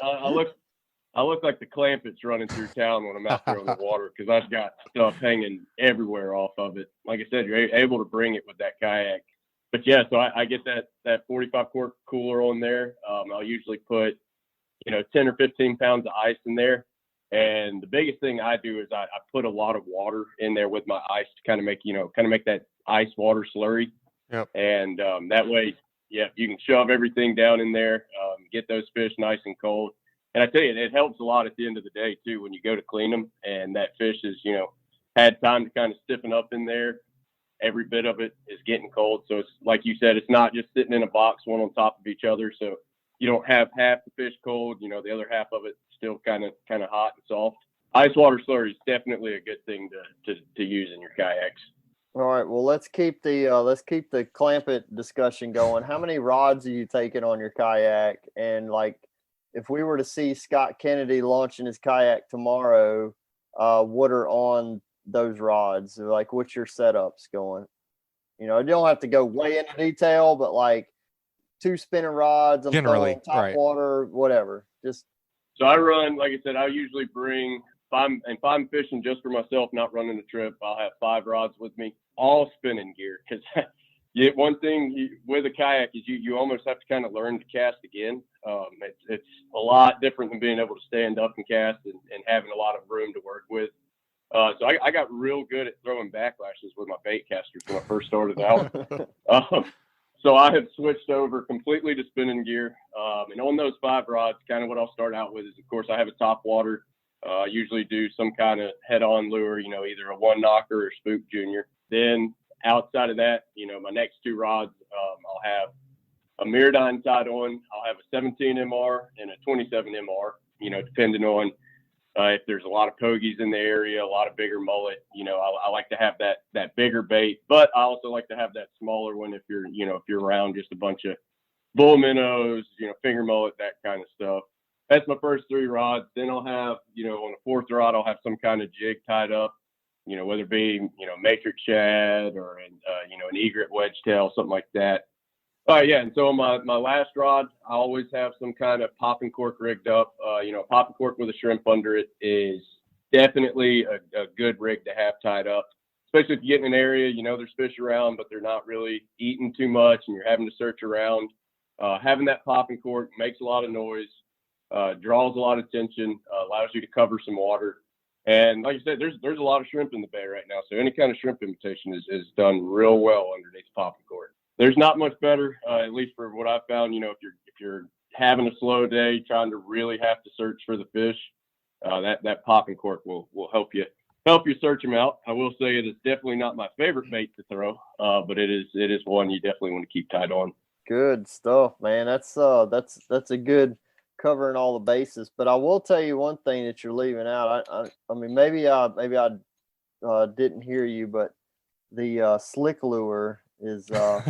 I look like the clampets running through town when I'm out there on the water because I've got stuff hanging everywhere off of it. Like I said, you're able to bring it with that kayak. But yeah, so I get that 45 quart cooler on there. I'll usually put 10 or 15 pounds of ice in there. And the biggest thing I do is I put a lot of water in there with my ice to kind of make that ice water slurry. Yep. And that way, yeah, you can shove everything down in there, get those fish nice and cold. And I tell you, it helps a lot at the end of the day too, when you go to clean them and that fish is, had time to kind of stiffen up in there. Every bit of it is getting cold. So it's like you said, it's not just sitting in a box, one on top of each other. So you don't have half the fish cold, the other half of it still kind of hot and soft. Ice water slurry is definitely a good thing to use in your kayaks. All right. Well, let's keep the clampet discussion going. How many rods are you taking on your kayak? And like, if we were to see Scott Kennedy launching his kayak tomorrow, what are on those rods? Like, what's your setups going? You don't have to go way into detail, but like 2 spinning rods, I'm Generally, throwing top right. water, whatever. So I run, like I said, I usually bring, if I'm fishing just for myself, not running a trip, I'll have 5 rods with me, all spinning gear. Because one thing with a kayak is you almost have to kind of learn to cast again. It's a lot different than being able to stand up and cast and having a lot of room to work with. So I got real good at throwing backlashes with my bait casters when I first started out. So I have switched over completely to spinning gear. And on those 5 rods, kind of what I'll start out with is, of course, I have a top water. I usually do some kind of head-on lure, either a 1-knocker or spook junior. Then outside of that, my next 2 rods, I'll have a Mirrodine tied on. I'll have a 17 MR and a 27 MR, depending on if there's a lot of pogies in the area, a lot of bigger mullet. I like to have that bigger bait, but I also like to have that smaller one if you're around just a bunch of bull minnows, finger mullet, that kind of stuff. That's my first 3 rods. Then I'll have, on the 4th rod, I'll have some kind of jig tied up, whether it be, matrix shad or, an egret wedge tail, something like that. Yeah, and so on my last rod, I always have some kind of popping cork rigged up. A popping cork with a shrimp under it is definitely a good rig to have tied up, especially if you get in an area, there's fish around, but they're not really eating too much and you're having to search around. Having that popping cork makes a lot of noise, draws a lot of attention, allows you to cover some water. And like I said, there's a lot of shrimp in the bay right now. So any kind of shrimp imitation is done real well underneath the popping cork. There's not much better, at least for what I've found. If you're having a slow day, trying to really have to search for the fish, that popping cork will help you search them out. I will say it is definitely not my favorite bait to throw, but it is one you definitely want to keep tied on. Good stuff, man. That's a good covering all the bases. But I will tell you one thing that you're leaving out. I mean, maybe I didn't hear you, but the slick lure is I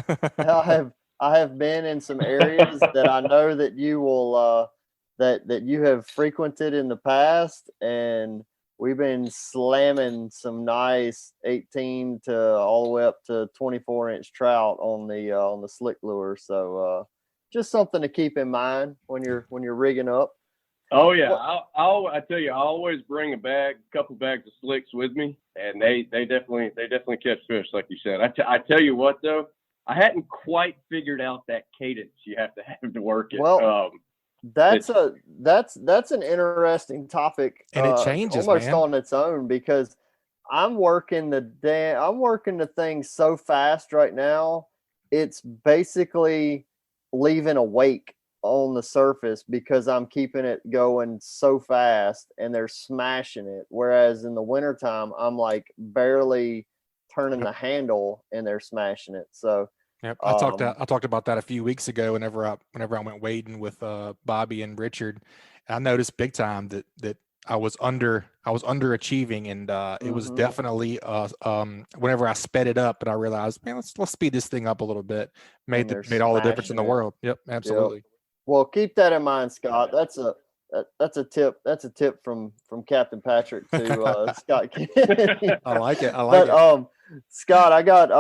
have been in some areas that I know that you will that you have frequented in the past, and we've been slamming some nice 18 to all the way up to 24-inch trout on the slick lure. So just something to keep in mind when you're rigging up. Oh yeah, I tell you, I always bring a couple bags of slicks with me, and they definitely catch fish, like you said. I tell you what though, I hadn't quite figured out that cadence you have to work it. Well, that's an interesting topic, and it changes almost man. On its own, because I'm working the thing so fast right now. It's basically leaving a wake on the surface because I'm keeping it going so fast and they're smashing it. Whereas in the wintertime, I'm like barely turning the handle and they're smashing it. So yep. I talked about that a few weeks ago whenever I went wading with Bobby and Richard. I noticed big time that I was underachieving, and it was definitely whenever I sped it up and I realized, man, let's speed this thing up a little bit. Made all the difference in the world. Yep, absolutely. Yep. Well, keep that in mind, Scott. That's a tip. That's a tip from Captain Patrick to Scott Kennedy. I like it. But Scott, I got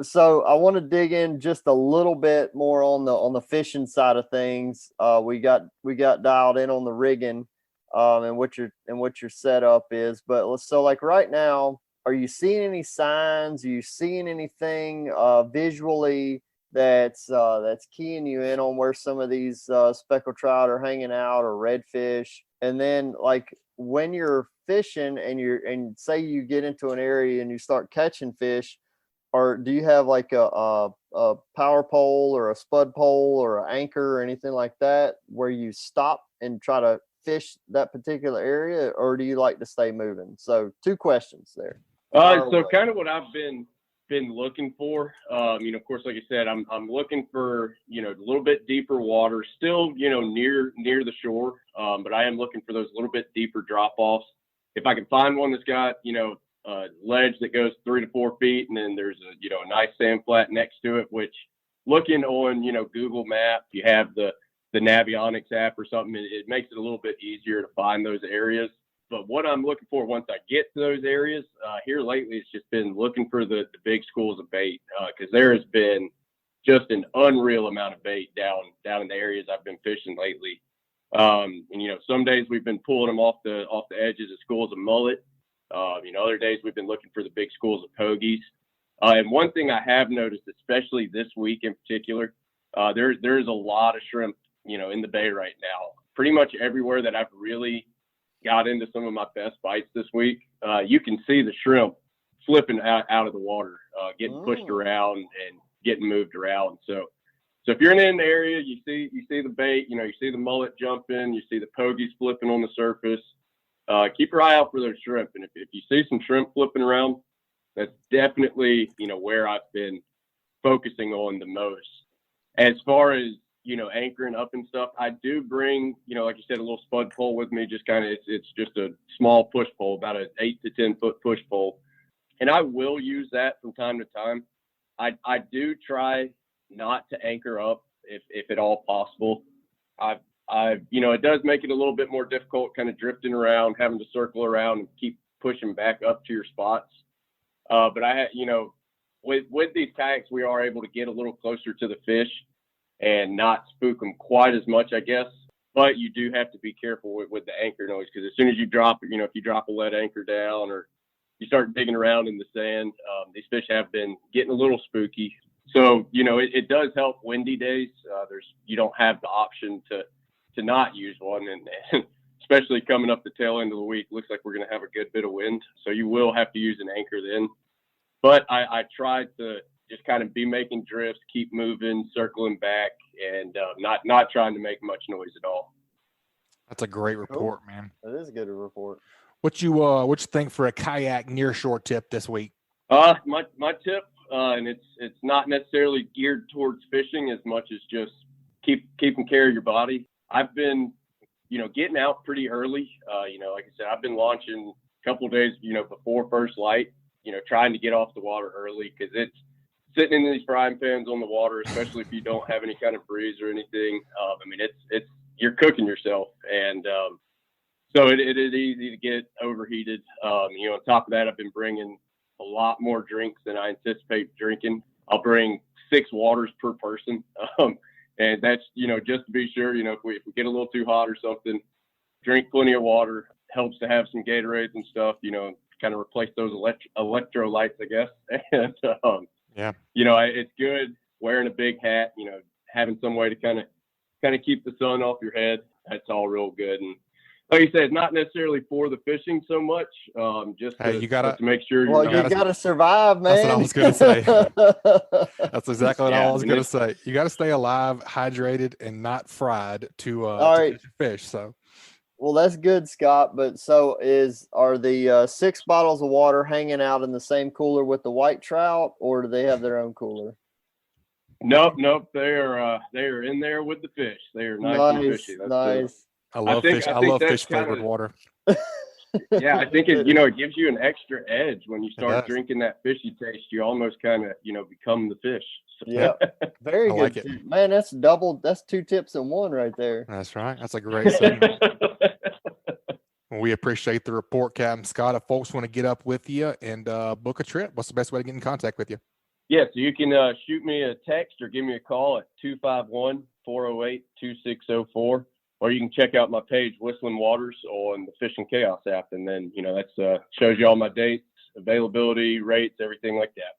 so I want to dig in just a little bit more on the fishing side of things. We got dialed in on the rigging and what your setup is. But so like right now, are you seeing any signs? Are you seeing anything visually that's keying you in on where some of these speckled trout are hanging out or redfish? And then like when you're fishing and say you get into an area and you start catching fish, or do you have like a power pole or a spud pole or an anchor or anything like that where you stop and try to fish that particular area, or do you like to stay moving? So 2 questions there. So kind of what I've been looking for, of course, like I said, I'm looking for, a little bit deeper water, still, near the shore. But I am looking for those little bit deeper drop offs. If I can find one that's got, a ledge that goes 3 to 4 feet, and then there's a nice sand flat next to it, which looking on, Google Maps, you have the Navionics app or something, it makes it a little bit easier to find those areas. But what I'm looking for once I get to those areas here lately, it's just been looking for the big schools of bait, because there has been just an unreal amount of bait down in the areas I've been fishing lately. And some days we've been pulling them off the edges of schools of mullet. Other days we've been looking for the big schools of pogies. And one thing I have noticed, especially this week in particular, there's a lot of shrimp, in the bay right now. Pretty much everywhere that I've really got into some of my best bites this week, you can see the shrimp flipping out of the water, getting pushed around and getting moved around. So if you're in an area, you see the bait, you see the mullet jumping, you see the pogies flipping on the surface. Keep your eye out for those shrimp. And if you see some shrimp flipping around, that's definitely, where I've been focusing on the most. As far as, anchoring up and stuff, I do bring, like you said, a little spud pole with me, just kind of, it's just a small push pole, about an 8 to 10 foot push pole. And I will use that from time to time. I do try not to anchor up if at all possible. It does make it a little bit more difficult, kind of drifting around, having to circle around and keep pushing back up to your spots. But with these kayaks, we are able to get a little closer to the fish and not spook them quite as much, I guess. But you do have to be careful with the anchor noise, because as soon as you drop, if you drop a lead anchor down or you start digging around in the sand, these fish have been getting a little spooky. So, it does help windy days. You don't have the option to not use one, and especially coming up the tail end of the week, looks like we're going to have a good bit of wind. So you will have to use an anchor then. But I tried to just kind of be making drifts, keep moving, circling back, and not trying to make much noise at all. That's a great report, man. That is a good report. What you think for a kayak near shore tip this week? My tip, and it's not necessarily geared towards fishing as much as just keeping care of your body. I've been, getting out pretty early. Like I said, I've been launching a couple of days, before first light, trying to get off the water early, because it's sitting in these frying pans on the water, especially if you don't have any kind of breeze or anything. It's you're cooking yourself. And so it is easy to get overheated. On top of that, I've been bringing a lot more drinks than I anticipate drinking. I'll bring 6 waters per person. And that's, just to be sure, if we get a little too hot or something, drink plenty of water. Helps to have some Gatorades and stuff, kind of replace those electrolytes, I guess. And, it's good wearing a big hat, having some way to kind of keep the sun off your head. That's all real good. And like you said, not necessarily for the fishing so much, just to make sure you gotta survive, man. That's what I was gonna say. That's exactly what I was gonna say. You got to stay alive, hydrated, and not fried to catch a fish. So, well, that's good, Scott. But so are the 6 bottles of water hanging out in the same cooler with the white trout, or do they have their own cooler? Nope. They are in there with the fish. They are nice and fishy. That's nice. I love think that's fish flavored kinda- water. Yeah, I think it gives you an extra edge when you start does. drinking that fishy taste. You almost kind of become the fish. So- Yeah, very I good. like it. too. Man, that's double. That's 2 tips in one right there. That's right. That's a great segment. Well, we appreciate the report, Captain Scott. If folks want to get up with you and book a trip, what's the best way to get in contact with you? Yeah, so you can shoot me a text or give me a call at 251-408-2604, or you can check out my page, Whistling Waters, on the Fish and Chaos app, and then that's shows you all my dates, availability, rates, everything like that.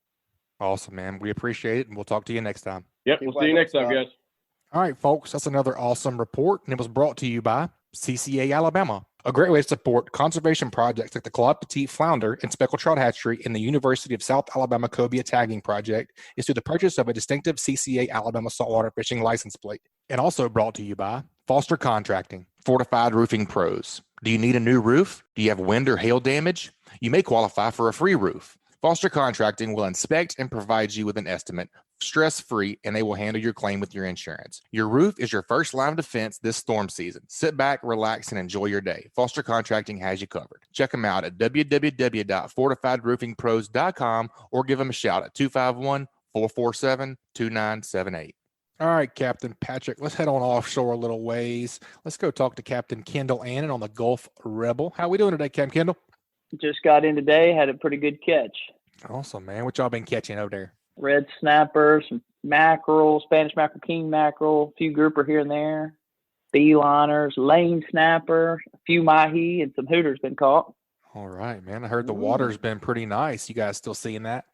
Awesome, man. We appreciate it, and we'll talk to you next time. Yep, Keep we'll see you next time, whacking, guys. All right, folks, that's another awesome report, and it was brought to you by CCA Alabama. A great way to support conservation projects like the Claude Petit Flounder and Speckled Trout Hatchery in the University of South Alabama Cobia Tagging Project is through the purchase of a distinctive CCA Alabama saltwater fishing license plate. And also brought to you by Foster Contracting, Fortified Roofing Pros. Do you need a new roof? Do you have wind or hail damage? You may qualify for a free roof. Foster Contracting will inspect and provide you with an estimate, stress-free, and they will handle your claim with your insurance. Your roof is your first line of defense this storm season. Sit back, relax, and enjoy your day. Foster Contracting has you covered. Check them out at www.fortifiedroofingpros.com or give them a shout at 251-447-2978. All right, Captain Patrick, let's head on offshore a little ways. Let's go talk to Captain Kendall Annan on the Gulf Rebel. How we doing today, Captain Kendall? Just got in today, had a pretty good catch. Awesome, man. What y'all been catching over there? Red snapper, some mackerel, Spanish mackerel, king mackerel, a few grouper here and there, beeliners, lane snapper, a few mahi, and some hooters been caught. All right, man. I heard the water's been pretty nice. You guys still seeing that?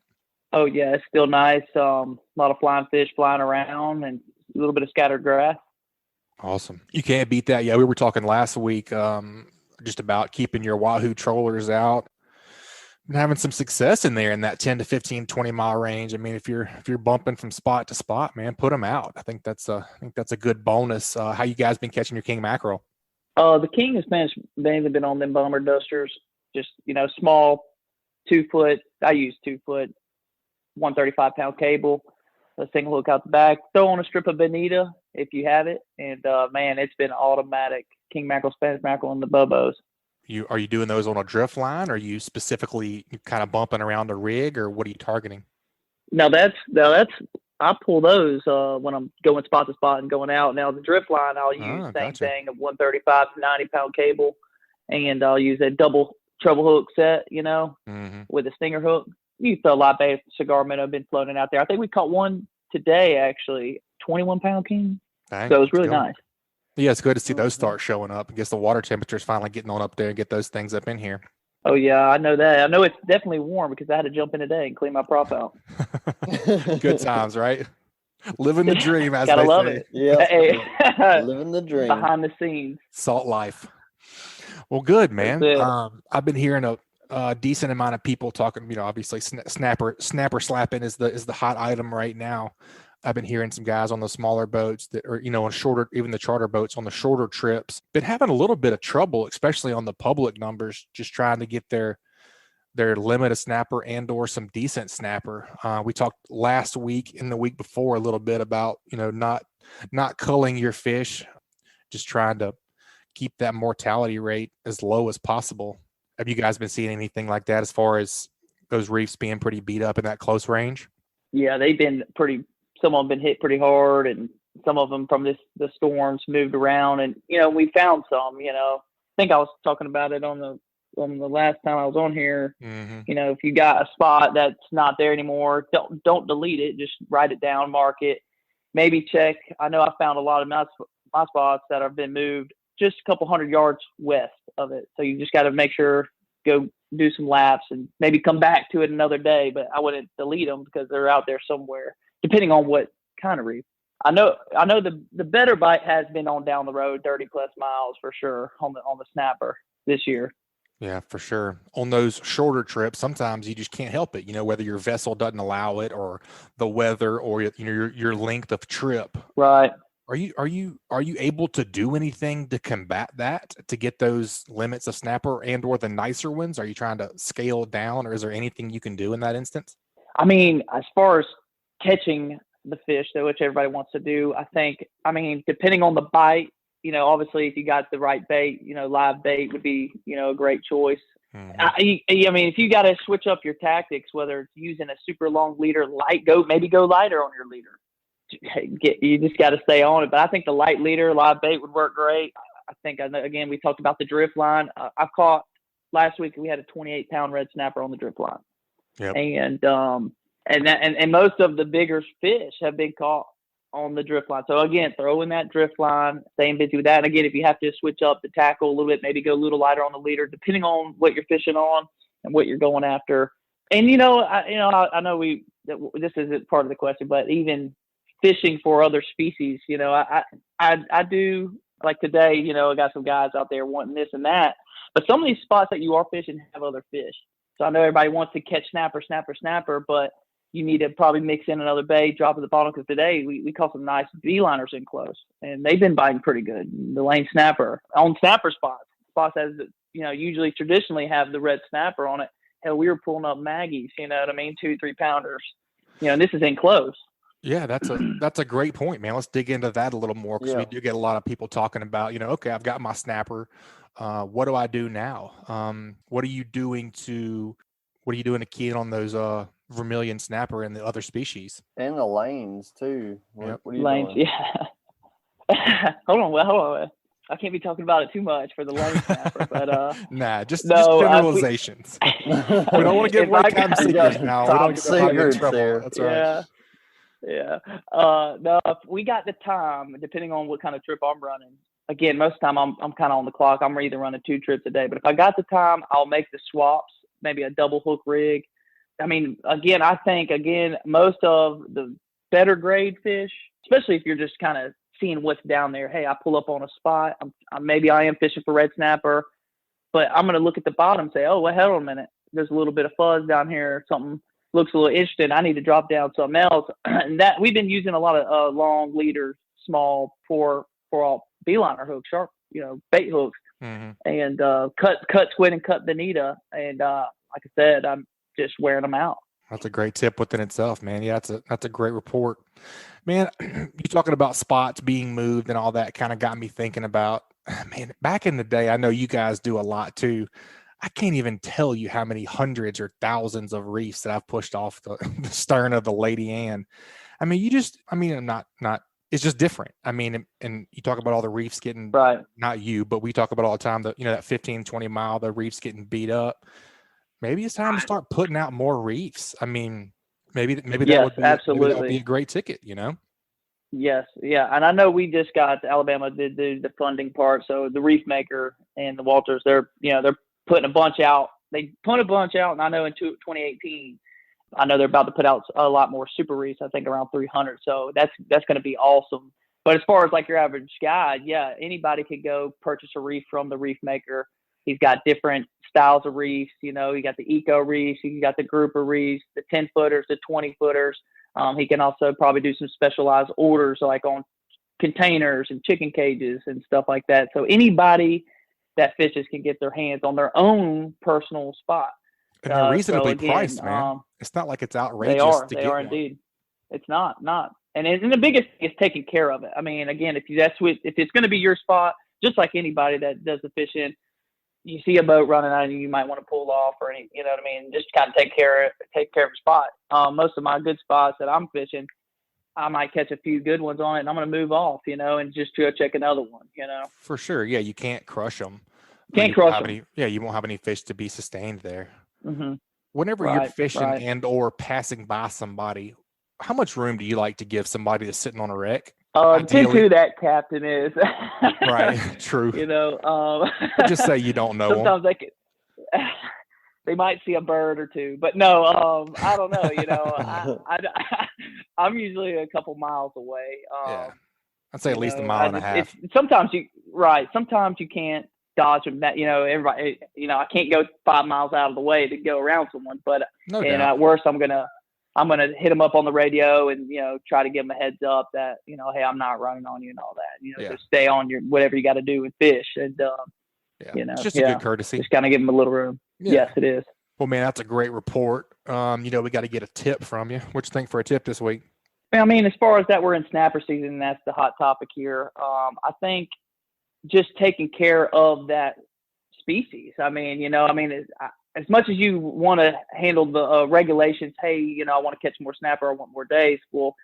Oh, yeah, it's still nice. A lot of flying fish flying around and a little bit of scattered grass. Awesome. You can't beat that. Yeah, we were talking last week just about keeping your Wahoo trollers out. Been having some success in there in that 10 to 15, 20 mile range. I mean, if you're bumping from spot to spot, man, put them out. I think that's a good bonus. How you guys been catching your king mackerel? The king has mainly been on them bomber dusters, just, small 2 foot. I use 2 foot, 135-pound cable, a single hook out the back, throw on a strip of bonita if you have it. And man, it's been automatic king mackerel, Spanish mackerel, and the bobos. Are you doing those on a drift line? Or are you specifically kind of bumping around a rig, or what are you targeting? No, that's I pull those when I'm going spot to spot and going out. Now the drift line, I'll use the same gotcha. thing, a 135 to 90-pound cable, and I'll use a double treble hook set, with a stinger hook. You throw a lot of cigar minnow been floating out there. I think we caught one today, actually, 21-pound king. Dang, So it was really let's go. nice. Yeah, it's good to see those start showing up. I guess the water temperature is finally getting on up there and get those things up in here. Oh yeah, I know that. I know it's definitely warm because I had to jump in today and clean my prop out. Good times, right? Living the dream, as Gotta they love say. it. Yeah, Hey, living the dream. behind the scenes. Salt life. Well, good, man. That's it. I've been hearing a decent amount of people talking. Obviously, snapper slapping is the hot item right now. I've been hearing some guys on the smaller boats that are, on shorter, even the charter boats on the shorter trips, been having a little bit of trouble, especially on the public numbers, just trying to get their limit of snapper and or some decent snapper. We talked last week and the week before a little bit about, not culling your fish, just trying to keep that mortality rate as low as possible. Have you guys been seeing anything like that as far as those reefs being pretty beat up in that close range? Yeah, they've been some of them been hit pretty hard, and some of them from the storms moved around, and we found some. I think I was talking about it on the last time I was on here. Mm-hmm. If you got a spot that's not there anymore, don't delete it. Just write it down, mark it. Maybe check. I know I found a lot of my spots that have been moved just a couple hundred yards west of it. So you just got to make sure, go do some laps and maybe come back to it another day. But I wouldn't delete them because they're out there somewhere, depending on what kind of reef. I know the better bite has been on down the road, 30+ miles for sure on the snapper this year. Yeah, for sure. On those shorter trips, sometimes you just can't help it. Whether your vessel doesn't allow it, or the weather, or your length of trip. Right. Are you able to do anything to combat that, to get those limits of snapper and or the nicer ones? Are you trying to scale down, or is there anything you can do in that instance? I mean, as far as catching the fish, which everybody wants to do, depending on the bite, obviously if you got the right bait, live bait would be, a great choice. Mhm. I mean, if you got to switch up your tactics, whether it's using a super long leader, maybe go lighter on your leader. You just got to stay on it. But I think the light leader, live bait would work great. I think, again, we talked about the drift line. I caught last week, we had a 28-pound red snapper on the drift line. Yep. And most of the bigger fish have been caught on the drift line. So again, throw in that drift line, staying busy with that. And again, if you have to switch up the tackle a little bit, maybe go a little lighter on the leader, depending on what you're fishing on and what you're going after. And I know this isn't part of the question, but even fishing for other species, I do, like today, I got some guys out there wanting this and that, but some of these spots that you are fishing have other fish. So I know everybody wants to catch snapper, but you need to probably mix in another bait, drop at the bottom, because today we caught some nice beeliners in close, and they've been biting pretty good. The lane snapper on snapper spots that usually traditionally have the red snapper on it. Hell, we were pulling up Maggies, 2-3 pounders, and this is in close. Yeah, that's a great point, man. Let's dig into that a little more, because we do get a lot of people talking about, okay, I've got my snapper. What do I do now? What are you doing to key in on those vermilion snapper and the other species? And the lanes too. What are you lanes, doing? Yeah. Hold on. I can't be talking about it too much for the lane snapper, but nah, just generalizations. We don't want to give away top secrets now. We don't get in trouble. There. That's right. Yeah. No, if we got the time, depending on what kind of trip I'm running. Again, most of the time I'm kind of on the clock. I'm either running 2 trips a day, but if I got the time, I'll make the swaps, maybe a double hook rig. I mean, I think most of the better grade fish, especially if you're just kind of seeing what's down there. Hey, I pull up on a spot. I am fishing for red snapper, but I'm going to look at the bottom and say, oh, well, hold on a minute. There's a little bit of fuzz down here. Something looks a little interesting. I need to drop down something else. And that we've been using a lot of long leaders, small for all beeliner hooks, sharp, bait hooks, and cut squid and cut bonita. And like I said, I'm just wearing them out. That's a great tip within itself, man. Yeah, that's a great report, man. You talking about spots being moved and all that kind of got me thinking about, man, back in the day, I know you guys do a lot too. I can't even tell you how many hundreds or thousands of reefs that I've pushed off the stern of the Lady Ann. I mean, it's just different. I mean, and you talk about all the reefs getting, not you, but we talk about all the time that, that 15, 20 mile, the reefs getting beat up. Maybe it's time to start putting out more reefs. I mean, maybe that would be a great ticket, Yes. Yeah. And I know we just got Alabama did the funding part. So the reef maker and the Walters, they're putting a bunch out. They put a bunch out, and I know in 2018, I know they're about to put out a lot more super reefs. I think around 300. So that's going to be awesome. But as far as like your average guy, yeah, anybody could go purchase a reef from the reef maker. He's got different styles of reefs. You got the eco reefs, you got the grouper reefs, the 10-footers, the 20-footers. He can also probably do some specialized orders like on containers and chicken cages and stuff like that. So anybody that fishes can get their hands on their own personal spot. And they're reasonably priced, man. It's not like it's outrageous. They are indeed. It's not. And the biggest thing is taking care of it. I mean, again, if it's going to be your spot, just like anybody that does the fishing, you see a boat running out and you might want to pull off or any, you know what I mean? Just kind of take care of the spot. Most of my good spots that I'm fishing, I might catch a few good ones on it and I'm going to move off, and just go check another one, For sure. Yeah. You can't crush them. You won't have any fish to be sustained there. Mm-hmm. Whenever you're fishing and or passing by somebody, how much room do you like to give somebody that's sitting on a wreck? Depends who that captain is. Right. True. Just say you don't know. Sometimes they might see a bird or two, but no, I don't know. I'm usually a couple miles away. I'd say at least a mile and a half. Sometimes you can't dodge them. That everybody. I can't go 5 miles out of the way to go around someone. But at worst, I'm gonna hit them up on the radio and try to give them a heads up that hey, I'm not running on you and all that. So stay on your whatever you got to do and fish and it's just a good courtesy. Just kind of give them a little room. Yeah. Yes, it is. Well, man, that's a great report. We got to get a tip from you. What you think for a tip this week? I mean, as far as that, we're in snapper season. And that's the hot topic here. I think just taking care of that species. I mean, as much as you want to handle the regulations, hey, I want to catch more snapper, I want more days. Well,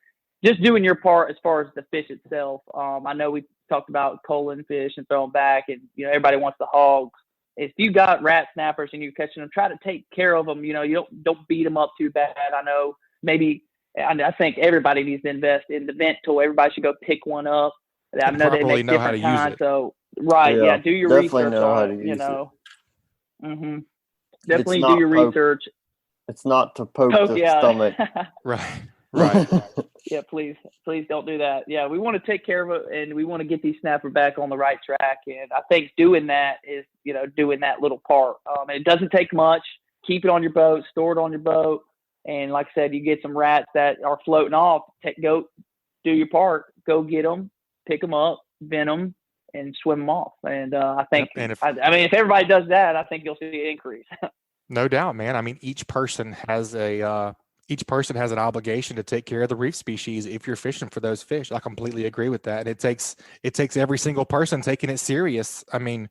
just doing your part as far as the fish itself. I know we talked about culling fish and throwing back, and everybody wants the hogs. If you got rat snappers and you're catching them, try to take care of them. You don't beat them up too bad. I know I think everybody needs to invest in the vent tool. Everybody should go pick one up. I know they make different kinds. So right, do your research on it. Mm-hmm. Definitely do your research. It's not to poke the stomach. Right. Yeah, please don't do that. Yeah, we want to take care of it, and we want to get these snapper back on the right track. And I think doing that is, doing that little part. It doesn't take much. Keep it on your boat, store it on your boat. And like I said, you get some rats that are floating off, go do your part. Go get them, pick them up, vent them, and swim them off. And I think, if everybody does that, I think you'll see an increase. No doubt, man. I mean, each person has an obligation to take care of the reef species if you're fishing for those fish. I completely agree with that. And it takes every single person taking it serious. I mean,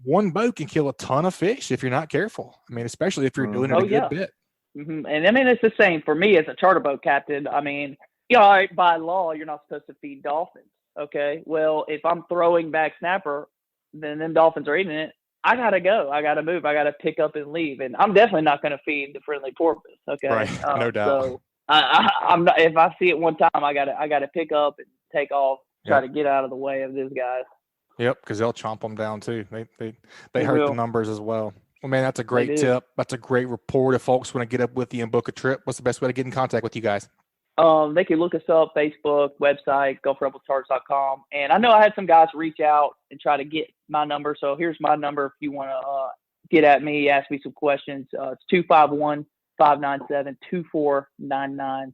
one boat can kill a ton of fish if you're not careful. I mean, especially if you're doing it a good bit. Mm-hmm. And I mean, it's the same for me as a charter boat captain. I mean, all right, by law, you're not supposed to feed dolphins. Okay. Well, if I'm throwing back snapper, then them dolphins are eating it. I gotta go. I gotta move. I gotta pick up and leave. And I'm definitely not gonna feed the friendly porpoise. Okay. Right. No doubt. So I'm not. If I see it one time, I gotta pick up and take off. Try to get out of the way of these guys. Yep, because they'll chomp them down too. They hurt the numbers as well. Well, man, that's a great tip. That's a great report. If folks want to get up with you and book a trip, what's the best way to get in contact with you guys? They can look us up, Facebook, website, GulfRebelCharts.com. And I know I had some guys reach out and try to get my number. So here's my number if you want to get at me, ask me some questions. It's 251-597-2499.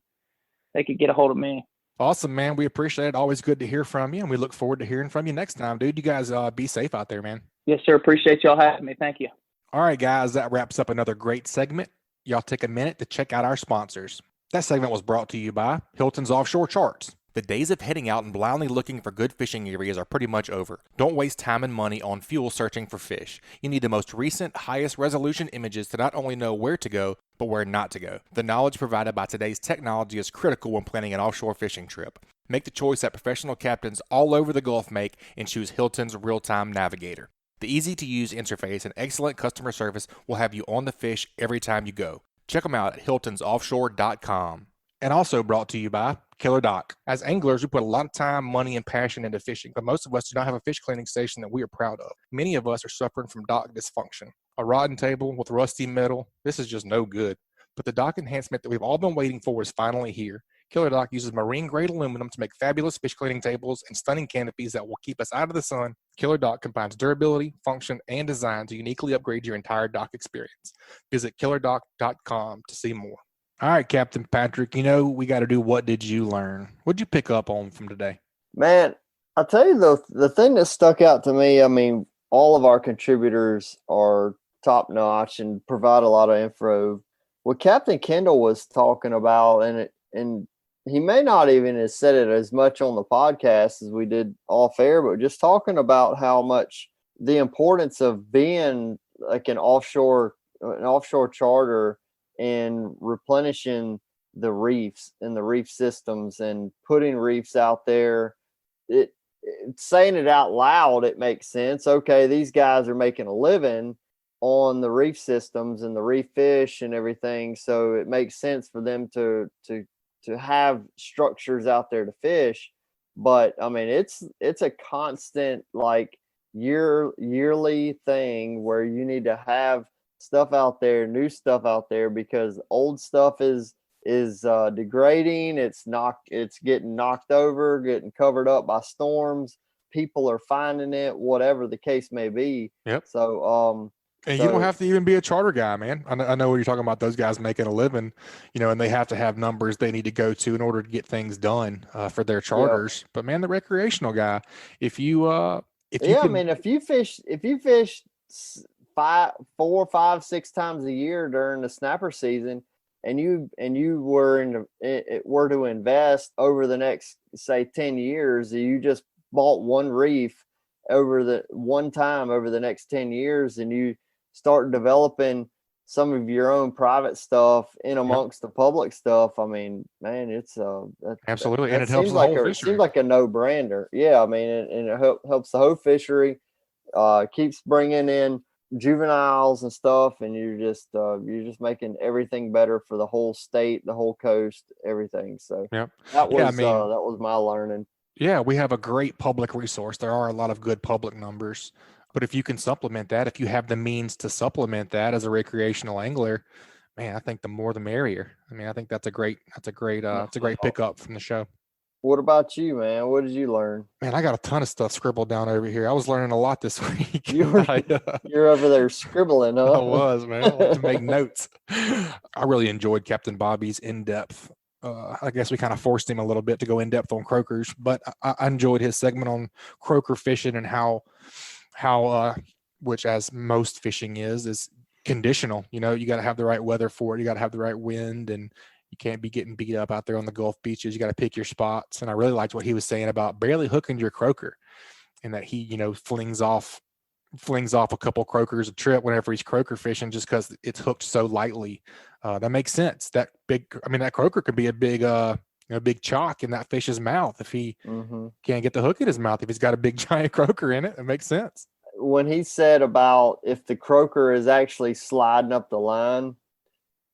They could get a hold of me. Awesome, man. We appreciate it. Always good to hear from you, and we look forward to hearing from you next time, dude. You guys be safe out there, man. Yes, sir. Appreciate y'all having me. Thank you. All right, guys. That wraps up another great segment. Y'all take a minute to check out our sponsors. That segment was brought to you by Hilton's Offshore Charts. The days of heading out and blindly looking for good fishing areas are pretty much over. Don't waste time and money on fuel searching for fish. You need the most recent, highest resolution images to not only know where to go, but where not to go. The knowledge provided by today's technology is critical when planning an offshore fishing trip. Make the choice that professional captains all over the Gulf make and choose Hilton's Real-Time Navigator. The easy-to-use interface and excellent customer service will have you on the fish every time you go. Check them out at hiltonsoffshore.com. And also brought to you by KillerDock. As anglers, we put a lot of time, money, and passion into fishing, but most of us do not have a fish cleaning station that we are proud of. Many of us are suffering from dock dysfunction. A rotten table with rusty metal, this is just no good. But the dock enhancement that we've all been waiting for is finally here. KillerDock uses marine-grade aluminum to make fabulous fish cleaning tables and stunning canopies that will keep us out of the sun. KillerDock combines durability, function, and design to uniquely upgrade your entire dock experience. Visit KillerDock.com to see more. All right, Captain Patrick, we got to do What Did You Learn? What'd you pick up on from today? Man, I'll tell you, the thing that stuck out to me, I mean, all of our contributors are top-notch and provide a lot of info. What Captain Kendall was talking about, and he may not even have said it as much on the podcast as we did off air, but just talking about how much the importance of being like an offshore charter and replenishing the reefs and the reef systems and putting reefs out there. Saying it out loud, it makes sense. Okay, these guys are making a living on the reef systems and the reef fish and everything, so it makes sense for them to have structures out there to fish. But I mean, it's a constant like yearly thing where you need to have stuff out there, new stuff out there, because old stuff is degrading. It's getting knocked over, getting covered up by storms. People are finding it, whatever the case may be. Yep. So and you don't have to even be a charter guy, man. I know what you're talking about, those guys making a living, and they have to have numbers they need to go to in order to get things done for their charters. Yep. But man, the recreational guy, if you fish 4, 5, 6 times a year during the snapper season, and you were to invest over the next, say, 10 years, you just bought one reef over the next 10 years, and you start developing some of your own private stuff in amongst the public stuff. I mean, man, it's absolutely, and it seems helps the like whole it fishery. seems like a no-brainer. Yeah, I mean, and it helps the whole fishery. Keeps bringing in juveniles and stuff, and you're just making everything better for the whole state, the whole coast, everything. So Yep. that was Yeah, I mean, that was my learning. yeah, we have a great public resource. There are a lot of good public numbers, but if you can supplement that, if you have the means to supplement that as a recreational angler, man, I think the more the merrier. I mean, I think it's a great pickup from the show. What about you, man? What did you learn? Man, I got a ton of stuff scribbled down over here. I was learning a lot this week. You're over there scribbling, huh? I was, man. I like to make notes. I really enjoyed Captain Bobby's in-depth. I guess we kind of forced him a little bit to go in-depth on croakers, but I enjoyed his segment on croaker fishing and how which, as most fishing is conditional. You know, you got to have the right weather for it. You got to have the right wind, and you can't be getting beat up out there on the Gulf beaches. You got to pick your spots. And I really liked what he was saying about barely hooking your croaker, and that he, flings off a couple croakers a trip whenever he's croaker fishing just because it's hooked so lightly. That makes sense. That croaker could be a big, big chalk in that fish's mouth if he can't get the hook in his mouth. If he's got a big giant croaker in it, it makes sense. When he said about if the croaker is actually sliding up the line,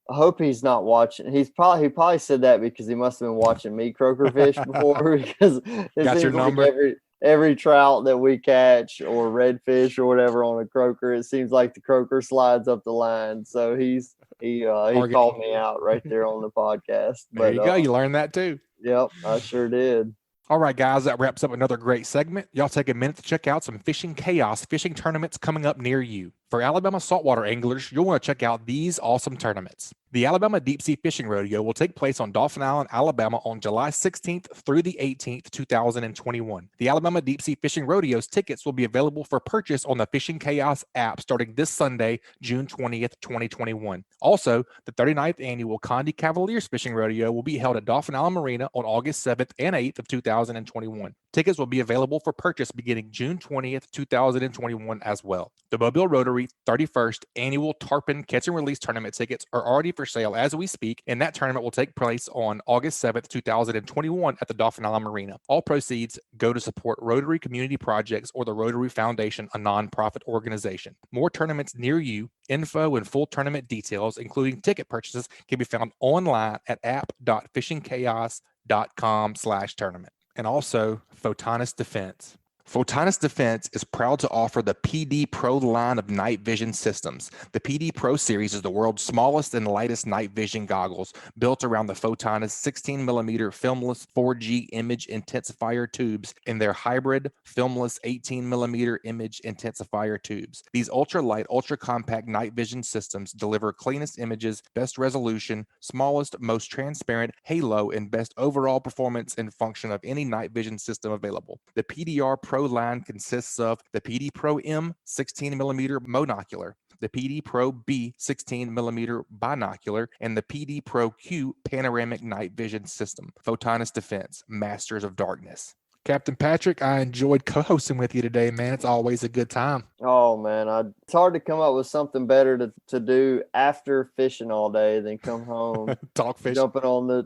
I hope he's not watching. He probably said that because he must have been watching me croaker fish before, because it got seems your like number. every trout that we catch or redfish or whatever on a croaker, it seems like the croaker slides up the line. So he called me out right there on the podcast. There you go. You learned that too. Yep, I sure did. All right, guys, that wraps up another great segment. Y'all take a minute to check out some Fishing Chaos fishing tournaments coming up near you. For Alabama saltwater anglers, you'll want to check out these awesome tournaments. The Alabama Deep Sea Fishing Rodeo will take place on Dauphin Island, Alabama on July 16th through the 18th, 2021. The Alabama Deep Sea Fishing Rodeo's tickets will be available for purchase on the Fishing Chaos app starting this Sunday, June 20th, 2021. Also, the 39th annual Condé Cavaliers Fishing Rodeo will be held at Dauphin Island Marina on August 7th and 8th of 2021. Tickets will be available for purchase beginning June 20th, 2021 as well. The Mobile Rotary 31st Annual Tarpon Catch and Release Tournament tickets are already for sale as we speak, and that tournament will take place on August 7th, 2021 at the Dauphin Island Marina. All proceeds go to support Rotary Community Projects or the Rotary Foundation, a nonprofit organization. More tournaments near you, info and full tournament details, including ticket purchases, can be found online at app.fishingchaos.com/tournament. And also, Photonus Defense. Photonus Defense is proud to offer the PD Pro line of night vision systems. The PD Pro series is the world's smallest and lightest night vision goggles, built around the Photonus 16mm filmless 4G image intensifier tubes and their hybrid filmless 18mm image intensifier tubes. These ultra-light, ultra-compact night vision systems deliver cleanest images, best resolution, smallest, most transparent halo, and best overall performance and function of any night vision system available. The PDR Pro line consists of the PD Pro M 16mm monocular, the PD Pro B 16mm binocular, and the PD Pro Q panoramic night vision system. Photonus Defense, masters of darkness. Captain Patrick, I enjoyed co-hosting with you today, man. It's always a good time. Oh, man. It's hard to come up with something better to do after fishing all day than come home, talk fishing, jump on the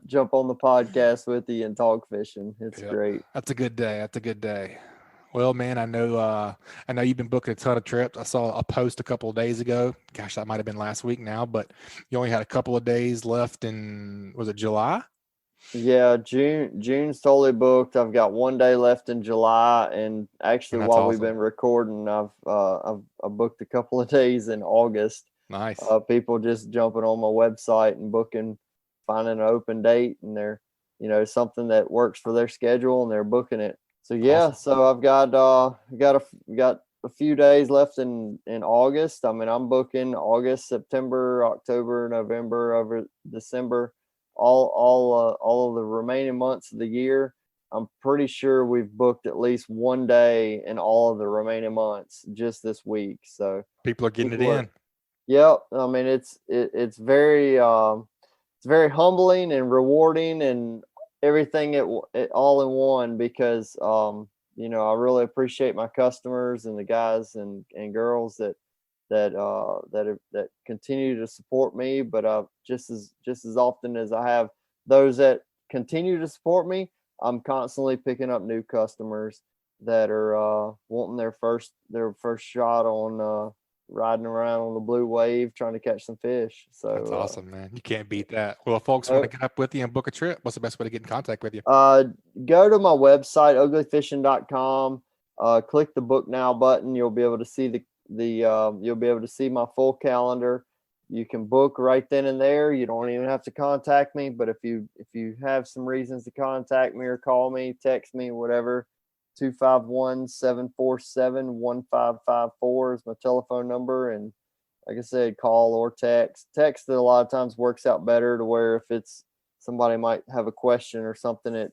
podcast with you and talk fishing. It's great. That's a good day. Well, man, I know you've been booking a ton of trips. I saw a post a couple of days ago. Gosh, that might have been last week now, but you only had a couple of days left in, was it July? Yeah, June's totally booked. I've got 1 day left in July, and actually, while awesome. We've been recording, I've booked a couple of days in August. Nice. People just jumping on my website and booking, finding an open date, and they're something that works for their schedule, and they're booking it. So yeah, awesome. So I've got a few days left in August. I mean, I'm booking August, September, October, November, over December, all of the remaining months of the year. I'm pretty sure we've booked at least 1 day in all of the remaining months just this week. So people are getting it in. Yep. I mean, it's very humbling and rewarding and everything it all in one, because I really appreciate my customers and the guys and girls that continue to support me. But just as often as I have those that continue to support me, I'm constantly picking up new customers that are wanting their first shot on riding around on the blue wave trying to catch some fish. So that's awesome, man. You can't beat that. Well, if folks want to get up with you and book a trip, what's the best way to get in contact with you? Go to my website, uglyfishing.com. Click the book now button. You'll be able to see you'll be able to see my full calendar. You can book right then and there. You don't even have to contact me, but if you have some reasons to contact me or call me, text me, whatever, 251-747-1554 is my telephone number. And like I said, call or text. Text a lot of times works out better, to where if it's somebody might have a question or something at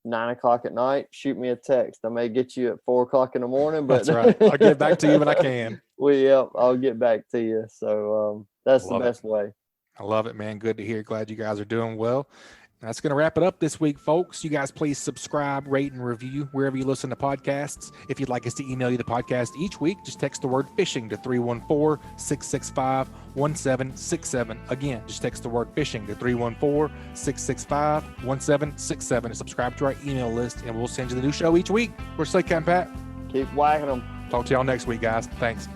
9:00 at night, shoot me a text. I may get you at 4:00 in the morning, but that's right. I'll get back to you when I can. I'll get back to you. So that's the best way. I love it, man. Good to hear. Glad you guys are doing well. That's going to wrap it up this week, folks. You guys please subscribe, rate, and review wherever you listen to podcasts. If you'd like us to email you the podcast each week, just text the word fishing to 314-665-1767. Again, just text the word fishing to 314-665-1767 and subscribe to our email list, and we'll send you the new show each week. We're Slaycat Pat. Keep whacking them. Talk to y'all next week, guys. Thanks.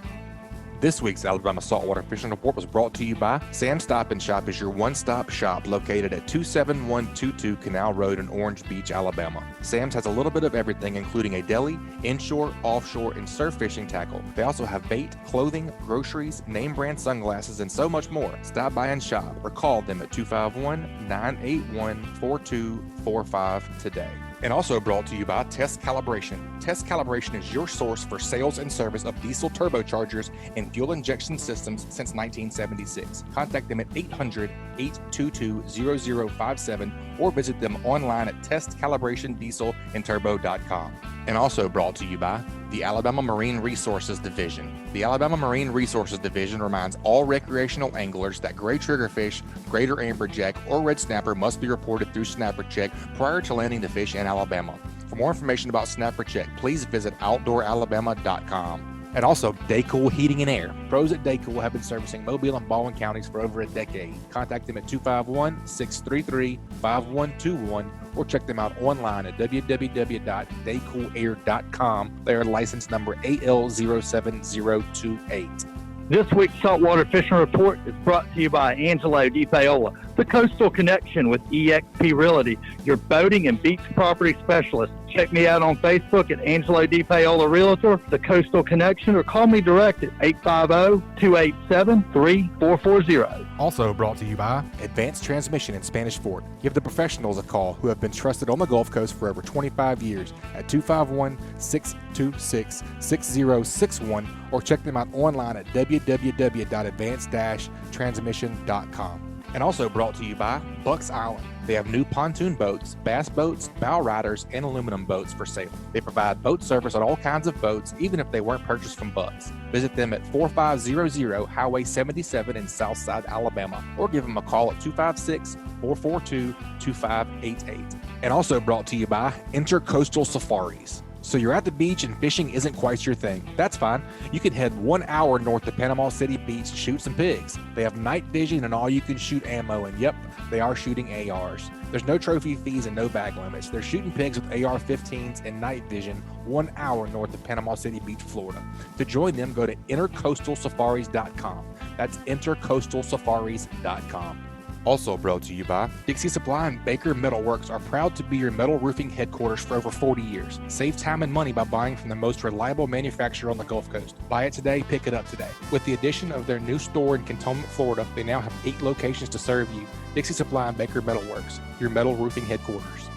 This week's Alabama Saltwater Fishing Report was brought to you by Sam's Stop and Shop is your one-stop shop located at 27122 Canal Road in Orange Beach, Alabama. Sam's has a little bit of everything, including a deli, inshore, offshore, and surf fishing tackle. They also have bait, clothing, groceries, name brand sunglasses, and so much more. Stop by and shop or call them at 251-981-4245 today. And also brought to you by Test Calibration. Test Calibration is your source for sales and service of diesel turbochargers and fuel injection systems since 1976. Contact them at 800-822-0057 or visit them online at testcalibratindieselandturbo.com. And also brought to you by the Alabama Marine Resources Division. The Alabama Marine Resources Division reminds all recreational anglers that gray triggerfish, greater amberjack, or red snapper must be reported through Snapper Check prior to landing the fish in Alabama. For more information about Snapper Check, please visit outdooralabama.com. And also Daycool Heating and Air. Pros at Daycool have been servicing Mobile and Baldwin counties for over a decade. Contact them at 251-633-5121 or check them out online at www.daycoolair.com. They are license number AL07028. This week's Saltwater Fishing Report is brought to you by Angelo DePaola, the Coastal Connection with EXP Realty, your boating and beach property specialist. Check me out on Facebook at Angelo DePaola Realtor, the Coastal Connection, or call me direct at 850-287-3440. Also brought to you by Advanced Transmission in Spanish Fort. Give the professionals a call who have been trusted on the Gulf Coast for over 25 years at 251-626-6061 or check them out online at www.advanced-transmission.com. And also brought to you by Bucks Island. They have new pontoon boats, bass boats, bow riders, and aluminum boats for sale. They provide boat service on all kinds of boats, even if they weren't purchased from Bucks. Visit them at 4500 Highway 77 in Southside, Alabama, or give them a call at 256-442-2588. And also brought to you by Intercoastal Safaris. So you're at the beach and fishing isn't quite your thing. That's fine. You can head 1 hour north to Panama City Beach to shoot some pigs. They have night vision and all you can shoot ammo, and yep, they are shooting ARs. There's no trophy fees and no bag limits. They're shooting pigs with AR-15s and night vision 1 hour north of Panama City Beach, Florida. To join them, go to intercoastalsafaris.com. That's intercoastalsafaris.com. Also brought to you by Dixie Supply and Baker Metalworks are proud to be your metal roofing headquarters for over 40 years. Save time and money by buying from the most reliable manufacturer on the Gulf Coast. Buy it today, pick it up today. With the addition of their new store in Cantonment, Florida, they now have 8 locations to serve you. Dixie Supply and Baker Metalworks, your metal roofing headquarters.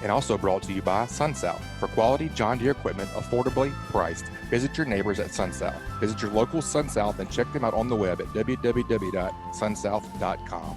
And also brought to you by SunSouth. For quality John Deere equipment affordably priced, visit your neighbors at SunSouth. Visit your local SunSouth and check them out on the web at www.sunsouth.com.